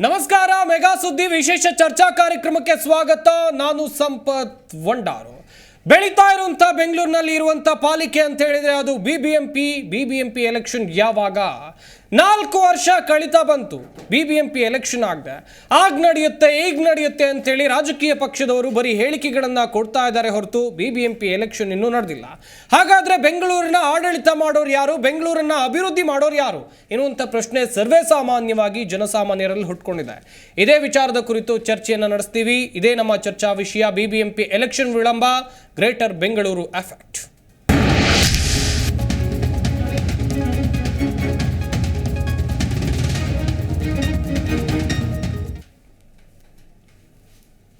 ನಮಸ್ಕಾರ. ಮೆಗಾ ಸುದ್ದಿ ವಿಶೇಷ ಚರ್ಚಾ ಕಾರ್ಯಕ್ರಮಕ್ಕೆ ಸ್ವಾಗತ. ನಾನು ಸಂಪತ್ ವಂಡಾರು. ಬೆಳೀತಾ ಇರುವಂತ ಬೆಂಗಳೂರಿನಲ್ಲಿ ಇರುವಂತ ಪಾಲಿಕೆ ಅಂತ ಹೇಳಿದ್ರೆ ಅದು ಬಿಬಿಎಂಪಿ ಎಲೆಕ್ಷನ್ ಯಾವಾಗ 4 ವರ್ಷ ಕಳೀತಾ ಬಂತು. ಬಿಬಿಎಂಪಿ ಎಲೆಕ್ಷನ್ ಆಗ ನಡೆಯುತ್ತೆ ಈಗ ನಡೆಯುತ್ತೆ ಅಂತೇಳಿ ರಾಜಕೀಯ ಪಕ್ಷದವರು ಬರೀ ಹೇಳಿಕೆಗಳನ್ನ ಕೊಡ್ತಾ ಇದ್ದಾರೆ ಹೊರತು ಬಿಬಿಎಂಪಿ ಎಲೆಕ್ಷನ್ ಇನ್ನೂ ನಡೆದಿಲ್ಲ. ಹಾಗಾದ್ರೆ ಬೆಂಗಳೂರಿನ ಆಡಳಿತ ಮಾಡೋರು ಯಾರು, ಬೆಂಗಳೂರನ್ನ ಅಭಿವೃದ್ಧಿ ಮಾಡೋರು ಯಾರು ಎನ್ನುವಂಥ ಪ್ರಶ್ನೆ ಸರ್ವೇ ಸಾಮಾನ್ಯವಾಗಿ ಜನಸಾಮಾನ್ಯರಲ್ಲಿ ಹುಟ್ಕೊಂಡಿದೆ. ಇದೇ ವಿಚಾರದ ಕುರಿತು ಚರ್ಚೆಯನ್ನು ನಡೆಸ್ತೀವಿ. ಇದೇ ನಮ್ಮ ಚರ್ಚಾ ವಿಷಯ. ಬಿಬಿಎಂಪಿ ಎಲೆಕ್ಷನ್ ವಿಳಂಬ, ಗ್ರೇಟರ್ ಬೆಂಗಳೂರು ಎಫೆಕ್ಟ್.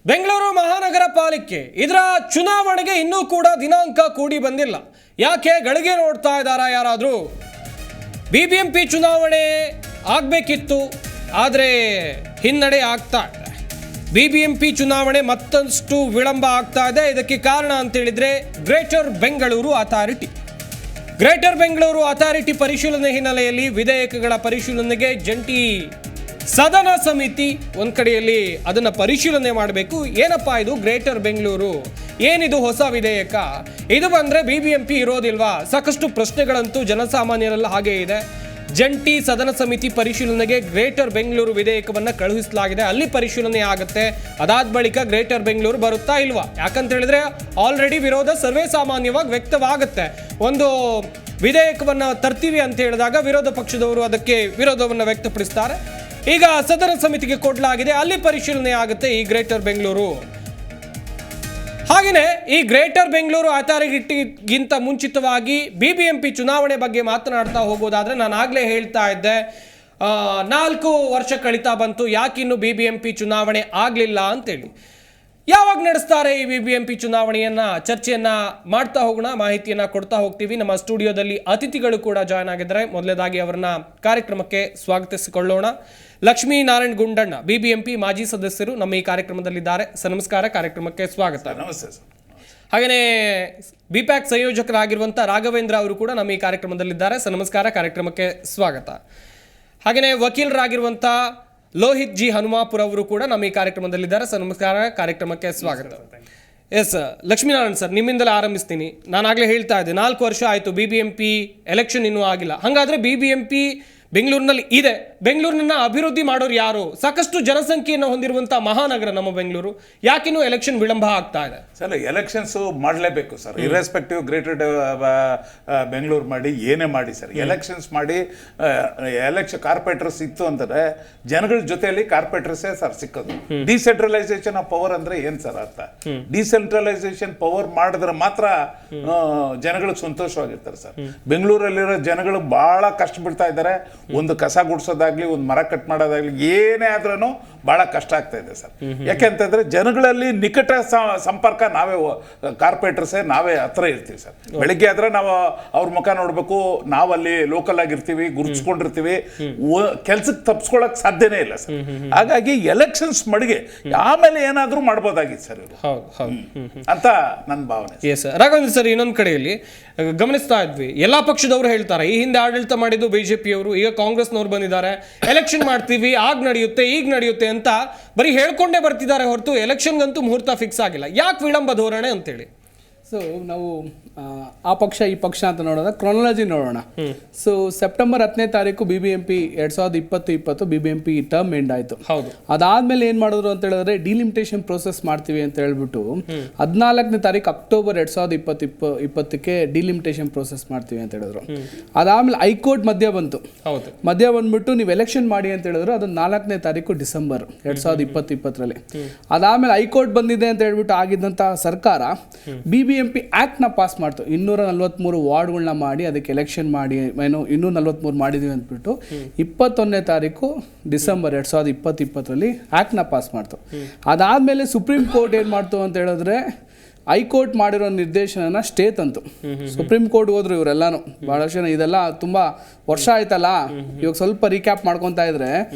ಬೆಂಗಳೂರು ಮಹಾನಗರ ಪಾಲಿಕೆ ಇದರ ಚುನಾವಣೆಗೆ ಇನ್ನೂ ಕೂಡ ದಿನಾಂಕ ಕೂಡಿ ಬಂದಿಲ್ಲ. ಯಾಕೆ ಗಳಿಗೆ ನೋಡ್ತಾ ಇದ್ದಾರಾ ಯಾರಾದರೂ? ಬಿಬಿಎಂಪಿ ಚುನಾವಣೆ ಆಗಬೇಕಿತ್ತು, ಆದರೆ ಹಿನ್ನಡೆ ಆಗ್ತಾ ಇದೆ. ಬಿಬಿಎಂಪಿ ಚುನಾವಣೆ ಮತ್ತಷ್ಟು ವಿಳಂಬ ಆಗ್ತಾ ಇದೆ. ಇದಕ್ಕೆ ಕಾರಣ ಅಂತೇಳಿದ್ರೆ ಗ್ರೇಟರ್ ಬೆಂಗಳೂರು ಅಥಾರಿಟಿ ಪರಿಶೀಲನೆ ಹಿನ್ನೆಲೆಯಲ್ಲಿ ವಿಧೇಯಕಗಳ ಪರಿಶೀಲನೆಗೆ ಜಂಟಿ ಸದನ ಸಮಿತಿ ಒಂದ್ ಕಡೆಯಲ್ಲಿ ಅದನ್ನ ಪರಿಶೀಲನೆ ಮಾಡಬೇಕು. ಏನಪ್ಪಾ ಇದು ಗ್ರೇಟರ್ ಬೆಂಗಳೂರು, ಏನಿದು ಹೊಸ ವಿಧೇಯಕ, ಇದು ಬಂದ್ರೆ ಬಿಬಿಎಂಪಿ ಇರೋದಿಲ್ವಾ? ಸಾಕಷ್ಟು ಪ್ರಶ್ನೆಗಳಂತೂ ಜನಸಾಮಾನ್ಯರೆಲ್ಲ ಹಾಗೆ ಇದೆ. ಜಂಟಿ ಸದನ ಸಮಿತಿ ಪರಿಶೀಲನೆಗೆ ಗ್ರೇಟರ್ ಬೆಂಗಳೂರು ವಿಧೇಯಕವನ್ನ ಕಳುಹಿಸಲಾಗಿದೆ. ಅಲ್ಲಿ ಪರಿಶೀಲನೆ ಆಗುತ್ತೆ. ಅದಾದ ಬಳಿಕ ಗ್ರೇಟರ್ ಬೆಂಗಳೂರು ಬರುತ್ತಾ ಇಲ್ವಾ? ಯಾಕಂತ ಹೇಳಿದ್ರೆ ಆಲ್ರೆಡಿ ವಿರೋಧ ಸರ್ವೇ ಸಾಮಾನ್ಯವಾಗಿ ವ್ಯಕ್ತವಾಗುತ್ತೆ. ಒಂದು ವಿಧೇಯಕವನ್ನ ತರ್ತೀವಿ ಅಂತ ಹೇಳಿದಾಗ ವಿರೋಧ ಪಕ್ಷದವರು ಅದಕ್ಕೆ ವಿರೋಧವನ್ನ ವ್ಯಕ್ತಪಡಿಸ್ತಾರೆ. ಈಗ ಸದನ ಸಮಿತಿಗೆ ಕೊಡಲಾಗಿದೆ, ಅಲ್ಲಿ ಪರಿಶೀಲನೆ ಆಗುತ್ತೆ ಈ ಗ್ರೇಟರ್ ಬೆಂಗಳೂರು. ಹಾಗೆಯೇ ಈ ಗ್ರೇಟರ್ ಬೆಂಗಳೂರು ಅಥಾರಿಟಿಗಿಂತ ಮುಂಚಿತವಾಗಿ ಬಿಬಿಎಂಪಿ ಚುನಾವಣೆ ಬಗ್ಗೆ ಮಾತನಾಡ್ತಾ ಹೋಗೋದಾದ್ರೆ, ನಾನು ಆಗ್ಲೇ ಹೇಳ್ತಾ ಇದ್ದೆ 4 ವರ್ಷ ಕಳೀತಾ ಬಂತು, ಯಾಕಿನ್ನು ಬಿಬಿಎಂಪಿ ಚುನಾವಣೆ ಆಗಲಿಲ್ಲ ಅಂತೇಳಿ. ಯಾವಾಗ ನಡೆಸ್ತಾರೆ ಈ ಬಿಬಿಎಂಪಿ ಚುನಾವಣೆಯನ್ನ? ಚರ್ಚೆಯನ್ನ ಮಾಡ್ತಾ ಹೋಗೋಣ, ಮಾಹಿತಿಯನ್ನ ಕೊಡ್ತಾ ಹೋಗ್ತೀವಿ. ನಮ್ಮ ಸ್ಟುಡಿಯೋದಲ್ಲಿ ಅತಿಥಿಗಳು ಕೂಡ ಜಾಯ್ನ್ ಆಗಿದ್ದಾರೆ. ಮೊದಲನೇದಾಗಿ ಅವರನ್ನ ಕಾರ್ಯಕ್ರಮಕ್ಕೆ ಸ್ವಾಗತಿಸಿಕೊಳ್ಳೋಣ. ಲಕ್ಷ್ಮೀ ನಾರಾಯಣ್ ಗುಂಡಣ್ಣ, ಬಿಬಿಎಂಪಿ ಮಾಜಿ ಸದಸ್ಯರು, ನಮ್ಮ ಈ ಕಾರ್ಯಕ್ರಮದಲ್ಲಿದ್ದಾರೆ. ಸರ್ ನಮಸ್ಕಾರ, ಕಾರ್ಯಕ್ರಮಕ್ಕೆ ಸ್ವಾಗತ. ನಮಸ್ತೆ ಸರ್. ಹಾಗೆಯೇ ಬಿಪ್ಯಾಕ್ ಸಂಯೋಜಕರಾಗಿರುವಂಥ ರಾಘವೇಂದ್ರ ಅವರು ಕೂಡ ನಮ್ಮ ಈ ಕಾರ್ಯಕ್ರಮದಲ್ಲಿದ್ದಾರೆ. ಸರ್ ನಮಸ್ಕಾರ, ಕಾರ್ಯಕ್ರಮಕ್ಕೆ ಸ್ವಾಗತ. ಹಾಗೆಯೇ ವಕೀಲರಾಗಿರುವಂಥ ಲೋಹಿತ್ ಜಿ ಹನುಮಾಪುರ ಅವರು ಕೂಡ ನಮ್ಮ ಈ ಕಾರ್ಯಕ್ರಮದಲ್ಲಿದ್ದಾರೆ. ಸರ್ ನಮಸ್ಕಾರ, ಕಾರ್ಯಕ್ರಮಕ್ಕೆ ಸ್ವಾಗತ. ಎಸ್ ಲಕ್ಷ್ಮೀನಾರಾಯಣ್ ಸರ್, ನಿಮ್ಮಿಂದಲೇ ಆರಂಭಿಸ್ತೀನಿ. ನಾನಾಗಲೇ ಹೇಳ್ತಾ ಇದ್ದೆ 4 ವರ್ಷ ಆಯಿತು, ಬಿಬಿಎಂಪಿ ಎಲೆಕ್ಷನ್ ಇನ್ನೂ ಆಗಿಲ್ಲ. ಹಾಗಾದ್ರೆ ಬಿಬಿಎಂಪಿ ಬೆಂಗಳೂರಿನಲ್ಲಿ ಇದೆ, ಬೆಂಗಳೂರಿನ ಅಭಿವೃದ್ಧಿ ಮಾಡೋರು ಯಾರು? ಸಾಕಷ್ಟು ಜನಸಂಖ್ಯೆಯನ್ನು ಹೊಂದಿರುವಂಥ ಮಹಾನಗರ ನಮ್ಮ ಬೆಂಗಳೂರು, ಯಾಕಿನ್ನೂ ಎಲೆಕ್ಷನ್ ವಿಳಂಬ ಆಗ್ತಾ ಇದೆ? ಸರ್ ಎಲೆಕ್ಷನ್ಸು ಮಾಡಲೇಬೇಕು ಸರ್, ಇರ್ರೆಸ್ಪೆಕ್ಟಿವ್ ಗ್ರೇಟರ್ ಬೆಂಗಳೂರು ಮಾಡಿ ಏನೇ ಮಾಡಿ ಸರ್, ಎಲೆಕ್ಷನ್ಸ್ ಮಾಡಿ ಕಾರ್ಪೊರೇಟರ್ಸ್ ಇತ್ತು ಅಂದರೆ ಜನಗಳ ಜೊತೆಯಲ್ಲಿ ಕಾರ್ಪೊರೇಟರ್ಸೇ ಸರ್ ಸಿಕ್ಕೋದು. ಡಿಸೆಂಟ್ರಲೈಸೇಷನ್ ಆಫ್ ಪವರ್ ಅಂದ್ರೆ ಏನ್ ಸರ್ ಅರ್ಥ? ಡಿಸೆಂಟ್ರಲೈಸೇಷನ್ ಪವರ್ ಮಾಡಿದ್ರೆ ಮಾತ್ರ ಜನಗಳಿಗೆ ಸಂತೋಷವಾಗಿರ್ತಾರೆ ಸರ್. ಬೆಂಗಳೂರಲ್ಲಿರೋ ಜನಗಳು ಬಹಳ ಕಷ್ಟ ಬಿಡ್ತಾ ಇದ್ದಾರೆ. ಒಂದು ಕಸ ಗುಡಿಸೋದಾಗ್ಲಿ, ಒಂದು ಮರ ಕಟ್ ಮಾಡೋದಾಗ್ಲಿ, ಏನೇ ಆದ್ರೂ ಬಹಳ ಕಷ್ಟ ಆಗ್ತಾ ಇದೆ ಸರ್. ಯಾಕೆಂತಂದ್ರೆ ಜನಗಳಲ್ಲಿ ನಿಕಟ ಸಂಪರ್ಕ ನಾವೇ ಕಾರ್ಪೊರೇಟರ್ಸೇ ನಾವೇ ಹತ್ರ ಇರ್ತೀವಿ ಸರ್. ಬೆಳಿಗ್ಗೆ ಆದ್ರೆ ನಾವು ಅವ್ರ ಮುಖ ನೋಡ್ಬೇಕು, ನಾವಲ್ಲಿ ಲೋಕಲ್ ಆಗಿರ್ತೀವಿ, ಗುರುತಿಸ್ಕೊಂಡಿರ್ತೀವಿ, ಕೆಲ್ಸಕ್ಕೆ ತಪ್ಪಿಸ್ಕೊಳಕ್ ಸಾಧ್ಯನೇ ಇಲ್ಲ ಸರ್. ಹಾಗಾಗಿ ಎಲೆಕ್ಷನ್ಸ್ ಮಡಿಗೆ ಆಮೇಲೆ ಏನಾದ್ರೂ ಮಾಡ್ಬೋದಾಗಿತ್ತು ಸರ್ ಇವರು ಅಂತ ನನ್ನ ಭಾವನೆ. ರಾಘವೇಂದ್ರ ಸರ್, ಇನ್ನೊಂದು ಕಡೆಯಲ್ಲಿ ಗಮನಿಸ್ತಾ ಇದ್ವಿ, ಎಲ್ಲಾ ಪಕ್ಷದವರು ಹೇಳ್ತಾರೆ ಈ ಹಿಂದೆ ಆಡಳಿತ ಮಾಡಿದ್ದು ಬಿಜೆಪಿಯವರು, ಈಗ ಕಾಂಗ್ರೆಸ್ನವ್ರು ಬಂದಿದ್ದಾರೆ, ಎಲೆಕ್ಷನ್ ಮಾಡ್ತೀವಿ ಆಗ ನಡೆಯುತ್ತೆ ಈಗ ನಡೆಯುತ್ತೆ ಅಂತ ಬರೀ ಹೇಳ್ಕೊಂಡೇ ಬರ್ತಿದ್ದಾರೆ ಹೊರತು ಎಲೆಕ್ಷನ್ಗಂತೂ ಮುಹೂರ್ತ ಫಿಕ್ಸ್ ಆಗಿಲ್ಲ. ಯಾಕೆ ವಿಳಂಬ ಧೋರಣೆ ಅಂತೇಳಿ? ಸೊ ನಾವು ಆ ಪಕ್ಷ ಈ ಪಕ್ಷ ಅಂತ ನೋಡೋಣ, ಕ್ರೊನಾಲಜಿ ನೋಡೋಣ. ಸೊ ಸೆಪ್ಟೆಂಬರ್ 10ನೇ ತಾರೀಕು ಬಿಬಿಎಂಪಿ 2020 ಬಿಬಿಎಂಪಿ ಟರ್ಮ್ ಎಂಡ್ ಆಯ್ತು. ಅದಾದ್ಮೇಲೆ ಏನ್ ಮಾಡಿದ್ರು ಅಂತ ಹೇಳಿದ್ರೆ ಡಿಲಿಮಿಟೇಷನ್ ಪ್ರೋಸೆಸ್ ಮಾಡ್ತೀವಿ ಅಂತ ಹೇಳ್ಬಿಟ್ಟು 14ನೇ ತಾರೀಕು ಅಕ್ಟೋಬರ್ 2020ಕ್ಕೆ ಡಿಲಿಮಿಟೇಷನ್ ಪ್ರೋಸೆಸ್ ಮಾಡ್ತೀವಿ ಅಂತ ಹೇಳಿದ್ರು. ಅದಾದ್ಮೇಲೆ ಹೈಕೋರ್ಟ್ ಮಧ್ಯ ಬಂದ್ಬಿಟ್ಟು ನೀವು ಎಲೆಕ್ಷನ್ ಮಾಡಿ ಅಂತ ಹೇಳಿದ್ರು. ಅದು 4ನೇ ತಾರೀಕು ಡಿಸೆಂಬರ್ 2020 ಅದಾದ್ಮೇಲೆ ಹೈಕೋರ್ಟ್ ಬಂದಿದೆ ಅಂತ ಹೇಳ್ಬಿಟ್ಟು ಆಗಿದ್ದಂತ ಸರ್ಕಾರ ಬಿಬಿಎಂಪಿ ಆಕ್ಟ್ ನ ಪಾಸ್ ಮಾಡ್ತು. 243 ವಾರ್ಡ್ಗಳನ್ನ ಮಾಡಿ ಅದಕ್ಕೆ ಎಲೆಕ್ಷನ್ ಮಾಡಿ ಏನೋ 243 ಮಾಡಿದೀವಿ ಅಂದ್ಬಿಟ್ಟು 21ನೇ ತಾರೀಕು ಡಿಸೆಂಬರ್ 2020 ಆಕ್ಟ್ ನ ಪಾಸ್ ಮಾಡ್ತು. ಅದಾದ್ಮೇಲೆ ಸುಪ್ರೀಂ ಕೋರ್ಟ್ ಏನ್ ಮಾಡ್ತು ಅಂತ ಹೇಳಿದ್ರೆ ಹೈಕೋರ್ಟ್ ಮಾಡಿರೋ ನಿರ್ದೇಶನ ಸ್ಟೇ ತಂತು. ಸುಪ್ರೀಂ ಕೋರ್ಟ್ ಹೋದ್ರು ಇವರೆಲ್ಲಾನು, ಬಹಳಷ್ಟು ಜನ ಇದೆಲ್ಲ ತುಂಬಾ ವರ್ಷ ಆಯ್ತಲ್ಲ, ಇವಾಗ ಸ್ವಲ್ಪ ರೀಕ್ಯಾಪ್ ಮಾಡ್ಕೊತಾ ಇದ್ರೆ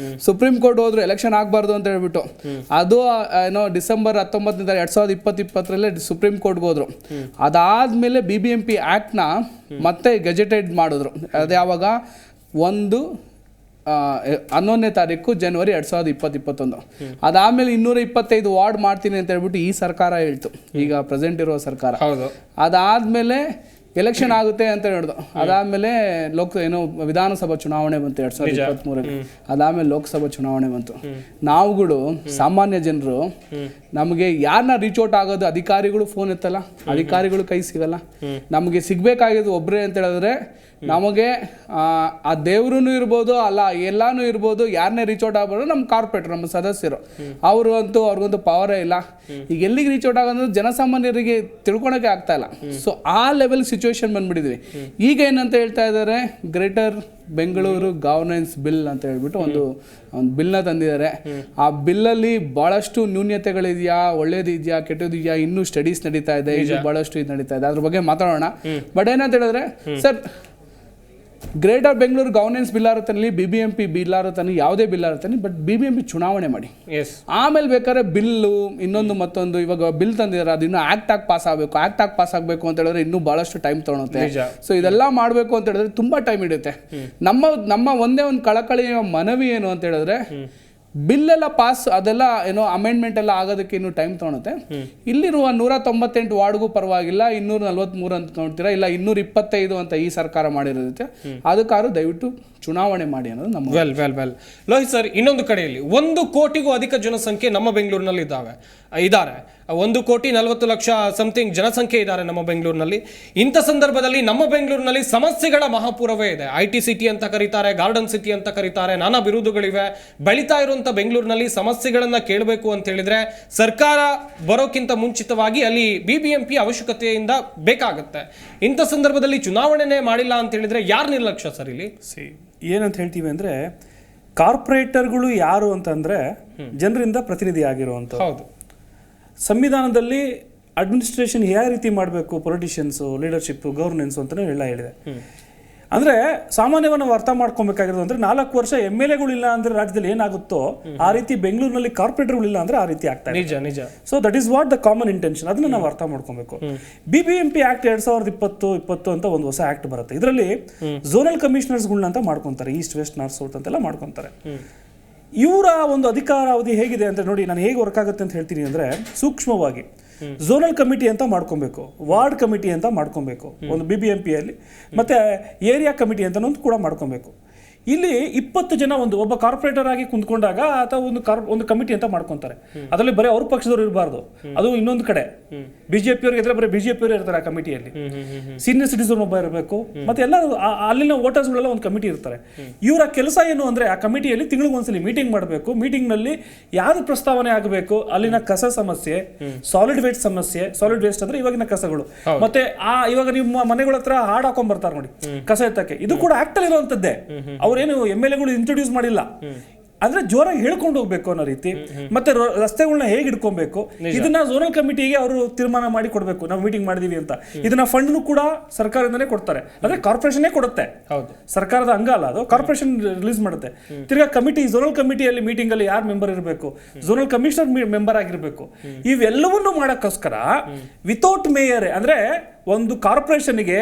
ಸುಪ್ರೀಂ ಕೋರ್ಟ್ ಹೋದ್ರು ಎಲೆಕ್ಷನ್ ಆಗ್ಬಾರ್ದು ಅಂತ ಹೇಳ್ಬಿಟ್ಟು. ಅದು ಏನೋ ಡಿಸೆಂಬರ್ 19 2020 ಸುಪ್ರೀಂ ಕೋರ್ಟ್ಗೆ ಹೋದ್ರು. ಅದಾದ್ಮೇಲೆ ಬಿಬಿಎಂಪಿ ಆಕ್ಟ್ ನ ಮತ್ತೆ ಗೆಜೆಟೆಡ್ ಮಾಡಿದ್ರು. ಅದು ಯಾವಾಗ 1 11ನೇ ತಾರೀಕು ಜನವರಿ 2021. ಅದಾದ್ಮೇಲೆ 225 ವಾರ್ಡ್ ಮಾಡ್ತೀನಿ ಅಂತ ಹೇಳ್ಬಿಟ್ಟು ಈ ಸರ್ಕಾರ ಹೇಳ್ತು, ಈಗ ಪ್ರೆಸೆಂಟ್ ಇರೋ ಸರ್ಕಾರ. ಅದಾದ್ಮೇಲೆ ಎಲೆಕ್ಷನ್ ಆಗುತ್ತೆ ಅಂತ ಹೇಳಿದ್ರು. ಅದಾದ್ಮೇಲೆ ವಿಧಾನಸಭಾ ಚುನಾವಣೆ ಬಂತು 2023. ಅದಾದ್ಮೇಲೆ ಲೋಕಸಭಾ ಚುನಾವಣೆ ಬಂತು. ನಾವುಗಳು ಸಾಮಾನ್ಯ ಜನರು ನಮಗೆ ಯಾರನ್ನ ರೀಚ್ ಔಟ್ ಆಗೋದು, ಅಧಿಕಾರಿಗಳು ಫೋನ್ ಎತ್ತಲ್ಲ, ಅಧಿಕಾರಿಗಳು ಕೈ ಸಿಗಲ್ಲ. ನಮಗೆ ಸಿಗ್ಬೇಕಾಗಿದ್ದು ಒಬ್ಬರೇ ಅಂತ ಹೇಳಿದ್ರೆ ನಮಗೆ ಆ ದೇವ್ರೂ ಇರ್ಬೋದು, ಅಲ್ಲ ಎಲ್ಲಾನು ಇರ್ಬೋದು, ಯಾರನ್ನೇ ರೀಚ್ ಔಟ್ ಆಗ್ಬೋದು ನಮ್ಮ ಕಾರ್ಪೊರೇಟರ್, ನಮ್ಮ ಸದಸ್ಯರು. ಅವ್ರಿಗಂತೂ ಪವರೇ ಇಲ್ಲ. ಈಗ ಎಲ್ಲಿಗೆ ರೀಚ್ ಔಟ್ ಆಗೋದು ಜನಸಾಮಾನ್ಯರಿಗೆ ತಿಳ್ಕೊಳಕ್ಕೆ ಆಗ್ತಾ ಇಲ್ಲ. ಸೊ ಆ ಲೆವೆಲ್ ಸಿಚುವೇಶನ್ ಬಂದ್ಬಿಟ್ಟಿದ್ವಿ. ಈಗ ಏನಂತ ಹೇಳ್ತಾ ಇದ್ದಾರೆ, ಗ್ರೇಟರ್ ಬೆಂಗಳೂರು ಗವರ್ನೆನ್ಸ್ ಬಿಲ್ ಅಂತ ಹೇಳ್ಬಿಟ್ಟು ಒಂದು ಬಿಲ್ನ ತಂದಿದ್ದಾರೆ. ಆ ಬಿಲ್ಲಲ್ಲಿ ಬಹಳಷ್ಟು ನ್ಯೂನ್ಯತೆಗಳಿದೆಯಾ, ಒಳ್ಳೇದಿದೆಯಾ, ಕೆಟ್ಟದಿದೆಯಾ, ಇನ್ನೂ ಸ್ಟಡೀಸ್ ನಡೀತಾ ಇದೆ, ಇದು ಬಹಳಷ್ಟು ಇದು ನಡೀತಾ ಇದೆ, ಅದ್ರ ಬಗ್ಗೆ ಮಾತಾಡೋಣ. ಬಟ್ ಏನಂತ ಹೇಳಿದ್ರೆ sir, Greater Bengaluru Governance Bill ಆರುತ್ತಾನೆ, BBMP ಬಿಲ್ ಆರುತ್ತಾನೆ, ಯಾವುದೇ ಬಿಲ್ ಆರುತ್ತಾನೆ, ಬಟ್ BBMP ಚುನಾವಣೆ ಮಾಡಿ, ಆಮೇಲೆ ಬೇಕಾದ್ರೆ ಬಿಲ್ಲು ಇನ್ನೊಂದು ಮತ್ತೊಂದು. ಇವಾಗ ಬಿಲ್ ತಂದಿದ್ದಾರೆ, ಅದು ಇನ್ನೂ ಆಕ್ಟ್ ಆಗಿ ಪಾಸ್ ಆಗಬೇಕು. ಆಕ್ಟ್ ಆಗಿ ಪಾಸ್ ಆಗಬೇಕು ಅಂತ ಹೇಳಿದ್ರೆ ಇನ್ನೂ ಬಹಳಷ್ಟು ಟೈಮ್ ತೊಗೊಳುತ್ತೆ. ಸೊ ಇದೆಲ್ಲ ಮಾಡಬೇಕು ಅಂತ ಹೇಳಿದ್ರೆ ತುಂಬಾ ಟೈಮ್ ಹಿಡಿಯುತ್ತೆ. ನಮ್ಮ ಒಂದೇ ಒಂದು ಕಳಕಳಿಯ ಮನವಿ ಏನು ಅಂತ ಹೇಳಿದ್ರೆ, ಬಿಲ್ ಎಲ್ಲ ಪಾಸ್ ಅದೆಲ್ಲ ಅಮೆಂಡ್ಮೆಂಟ್ ಎಲ್ಲ ಆಗೋದಕ್ಕೆ ಇನ್ನೂ ಟೈಮ್ ತೊಗೊಳುತ್ತೆ. ಇಲ್ಲಿರುವ 198 ವಾರ್ಡ್ಗೂ ಪರವಾಗಿಲ್ಲ, 243 ಅಂತ ನೋಡ್ತೀರಾ, ಇಲ್ಲ 225 ಅಂತ ಈ ಸರ್ಕಾರ ಮಾಡಿರೋದಕ್ಕೆ, ಅದಕ್ಕಾದ್ರೂ ದಯವಿಟ್ಟು ಚುನಾವಣೆ ಮಾಡಿ ಅನ್ನೋದು ನಮ್ಮ ವೆಲ್ ಲೋಹಿತ್ ಸರ್, ಇನ್ನೊಂದು ಕಡೆಯಲ್ಲಿ 1 ಕೋಟಿಗೂ ಅಧಿಕ ಜನಸಂಖ್ಯೆ ನಮ್ಮ ಬೆಂಗಳೂರಿನಲ್ಲಿ ಇದ್ದಾರೆ. 1,40,00,000 ಸಮಥಿಂಗ್ ಜನಸಂಖ್ಯೆ ಇದ್ದಾರೆ ನಮ್ಮ ಬೆಂಗಳೂರಿನಲ್ಲಿ. ಇಂಥ ಸಂದರ್ಭದಲ್ಲಿ ನಮ್ಮ ಬೆಂಗಳೂರಿನಲ್ಲಿ ಸಮಸ್ಯೆಗಳ ಮಹಾಪೂರವೇ ಇದೆ. IT ಸಿಟಿ ಅಂತ ಕರೀತಾರೆ, ಗಾರ್ಡನ್ ಸಿಟಿ ಅಂತ ಕರೀತಾರೆ, ನಾನಾ ಬಿರುದುಗಳಿವೆ. ಬೆಳೀತಾ ಇರುವಂಥ ಬೆಂಗಳೂರಿನಲ್ಲಿ ಸಮಸ್ಯೆಗಳನ್ನ ಕೇಳಬೇಕು ಅಂತ ಹೇಳಿದ್ರೆ ಸರ್ಕಾರ ಬರೋಕ್ಕಿಂತ ಮುಂಚಿತವಾಗಿ ಅಲ್ಲಿ BBMP ಅವಶ್ಯಕತೆಯಿಂದ ಬೇಕಾಗುತ್ತೆ. ಇಂಥ ಸಂದರ್ಭದಲ್ಲಿ ಚುನಾವಣೆನೇ ಮಾಡಿಲ್ಲ ಅಂತ ಹೇಳಿದ್ರೆ ಯಾರು ನಿರ್ಲಕ್ಷ್ಯ ಸರ್? ಇಲ್ಲಿ ಏನಂತ ಹೇಳ್ತೀವಿ ಅಂದರೆ, ಕಾರ್ಪೊರೇಟರ್ಗಳು ಯಾರು ಅಂತಂದರೆ ಜನರಿಂದ ಪ್ರತಿನಿಧಿ ಆಗಿರುವಂಥ. ಹೌದು, ಸಂವಿಧಾನದಲ್ಲಿ ಅಡ್ಮಿನಿಸ್ಟ್ರೇಷನ್ ಯಾವ ರೀತಿ ಮಾಡಬೇಕು, ಪೊಲಿಟಿಷಿಯನ್ಸು, ಲೀಡರ್ಶಿಪ್, ಗವರ್ನೆನ್ಸ್ ಅಂತಲೇ ಹೇಳಿದೆ. ಅಂದರೆ ಸಾಮಾನ್ಯವಾಗಿ ನಾವು ಅರ್ಥ ಮಾಡ್ಕೊಬೇಕಾಗಿರೋದು ಅಂದರೆ, 4 ವರ್ಷ MLAಗಳಿಲ್ಲ ಅಂದರೆ ರಾಜ್ಯದಲ್ಲಿ ಏನಾಗುತ್ತೋ ಆ ರೀತಿ ಬೆಂಗಳೂರಿನಲ್ಲಿ ಕಾರ್ಪೊರೇಟರ್ಗಳಿಲ್ಲ ಅಂದರೆ ಆ ರೀತಿ ಆಗ್ತಾ ಇದೆ. ನಿಜ. So that is what the common intention. ಅದನ್ನ ನಾವು ಅರ್ಥ ಮಾಡ್ಕೊಬೇಕು. BBMP ಆಕ್ಟ್ 2020 ಅಂತ ಒಂದು ಹೊಸ ಆಕ್ಟ್ ಬರುತ್ತೆ. ಇದರಲ್ಲಿ ಝೋನಲ್ ಕಮಿಷನರ್ಸ್ಗಳನ್ನ ಅಂತ ಮಾಡ್ಕೊಂತಾರೆ, ಈಸ್ಟ್ ವೆಸ್ಟ್ ನಾರ್ತ್ ಸೌತ್ ಅಂತೆಲ್ಲ ಮಾಡ್ಕೊಂತಾರೆ. ಇವರ ಒಂದು ಅಧಿಕಾರಾವಧಿ ಹೇಗಿದೆ ಅಂತ ನೋಡಿ, ನಾನು ಹೇಗೆ ವರ್ಕ್ ಆಗುತ್ತೆ ಅಂತ ಹೇಳ್ತೀನಿ ಅಂದರೆ, ಸೂಕ್ಷ್ಮವಾಗಿ ಝೋನಲ್ ಕಮಿಟಿ ಅಂತ ಮಾಡ್ಕೊಬೇಕು, ವಾರ್ಡ್ ಕಮಿಟಿ ಅಂತ ಮಾಡ್ಕೊಬೇಕು ಒಂದು BBMPಯಲ್ಲಿ, ಮತ್ತೆ ಏರಿಯಾ ಕಮಿಟಿ ಅಂತ ಕೂಡ ಮಾಡ್ಕೊಬೇಕು. ಇಲ್ಲಿ 20 ಜನ ಒಬ್ಬ ಕಾರ್ಪೊರೇಟರ್ ಆಗಿ ಕುಂತ್ಕೊಂಡಾಗ ಆತ ಒಂದು ಕಮಿಟಿ ಅಂತ ಮಾಡ್ಕೊಂತಾರೆ. ಅದರಲ್ಲಿ ಬರೀ ಅವ್ರ ಪಕ್ಷದವ್ರು ಇರಬಾರ್ದು. ಅದು ಇನ್ನೊಂದು ಕಡೆ BJP ಅವ್ರಿಗೆ ಇದ್ರೆ ಬರೀ BJP ಅವರು ಇರ್ತಾರೆ ಆ ಕಮಿಟಿಯಲ್ಲಿ. ಸೀನಿಯರ್ ಸಿಟಿಸನ್ ಒಬ್ಬ ಇರಬೇಕು, ಮತ್ತೆ ಎಲ್ಲ ಅಲ್ಲಿನ ವೋಟರ್ಸ್ಗಳೆಲ್ಲ ಒಂದು ಕಮಿಟಿ ಇರ್ತಾರೆ. ಇವರ ಕೆಲಸ ಏನು ಅಂದ್ರೆ, ಆ ಕಮಿಟಿಯಲ್ಲಿ ತಿಂಗಳಿಗೊಂದ್ಸಲಿ ಮೀಟಿಂಗ್ ಮಾಡಬೇಕು. ಮೀಟಿಂಗ್ ನಲ್ಲಿ ಯಾವ್ದು ಪ್ರಸ್ತಾವನೆ ಆಗಬೇಕು, ಅಲ್ಲಿನ ಕಸ ಸಮಸ್ಯೆ, ಸಾಲಿಡ್ ವೇಸ್ಟ್ ಸಮಸ್ಯೆ, ಸಾಲಿಡ್ ವೇಸ್ಟ್ ಅಂದ್ರೆ ಇವಾಗಿನ ಕಸಗಳು, ಮತ್ತೆ ಇವಾಗ ನಿಮ್ಮ ಮನೆಗಳ ಹತ್ರ ಹಾಡ್ ಹಾಕೊಂಡ್ ಬರ್ತಾರೆ ನೋಡಿ ಕಸ ಎತ್ತಕ್ಕೆ, ಇದು ಕೂಡ ಆಕ್ಟ್ ಅಲ್ಲಿ ಇರುವಂತದ್ದೇ. ಅವ್ರೇನು MLAಗಳು ಇಂಟ್ರೊಡ್ಯೂಸ್ ಮಾಡಿಲ್ಲ. ಅಂದ್ರೆ ಜೋರಾಗಿ ಹೇಳ್ಕೊಂಡು ಹೋಗ್ಬೇಕು ಅನ್ನೋ ರೀತಿ, ಮತ್ತೆ ರಸ್ತೆಗಳನ್ನ ಹೇಗೆ ಇಟ್ಕೊಬೇಕು, ಇದನ್ನ ಝೋನಲ್ ಕಮಿಟಿಗೆ ಅವರು ತೀರ್ಮಾನ ಮಾಡಿ ಕೊಡ್ಬೇಕು. ನಾವು ಮೀಟಿಂಗ್ ಮಾಡಿದೀವಿ ಅಂತ. ಇದನ್ನ ಫಂಡ್ ಕೂಡ ಸರ್ಕಾರದಿಂದನೇ ಕೊಡ್ತಾರೆ, ಅಂದ್ರೆ ಕಾರ್ಪೊರೇಷನ್ ಕೊಡುತ್ತೆ, ಸರ್ಕಾರದ ಅಂಗ ಅಲ್ಲ ಅದು, ಕಾರ್ಪೊರೇಷನ್ ರಿಲೀಸ್ ಮಾಡುತ್ತೆ. ತಿರ್ಗಾ ಕಮಿಟಿ, ಝೋನಲ್ ಕಮಿಟಿಯಲ್ಲಿ ಮೀಟಿಂಗ್ ಅಲ್ಲಿ ಯಾರು ಮೆಂಬರ್ ಇರಬೇಕು, ಝೋನಲ್ ಕಮಿಷನರ್ ಮೆಂಬರ್ ಆಗಿರ್ಬೇಕು. ಇವೆಲ್ಲವನ್ನೂ ಮಾಡಕ್ಕೋಸ್ಕರ ವಿತೌಟ್ ಮೇಯರ್, ಅಂದ್ರೆ ಒಂದು ಕಾರ್ಪೊರೇಷನ್ಗೆ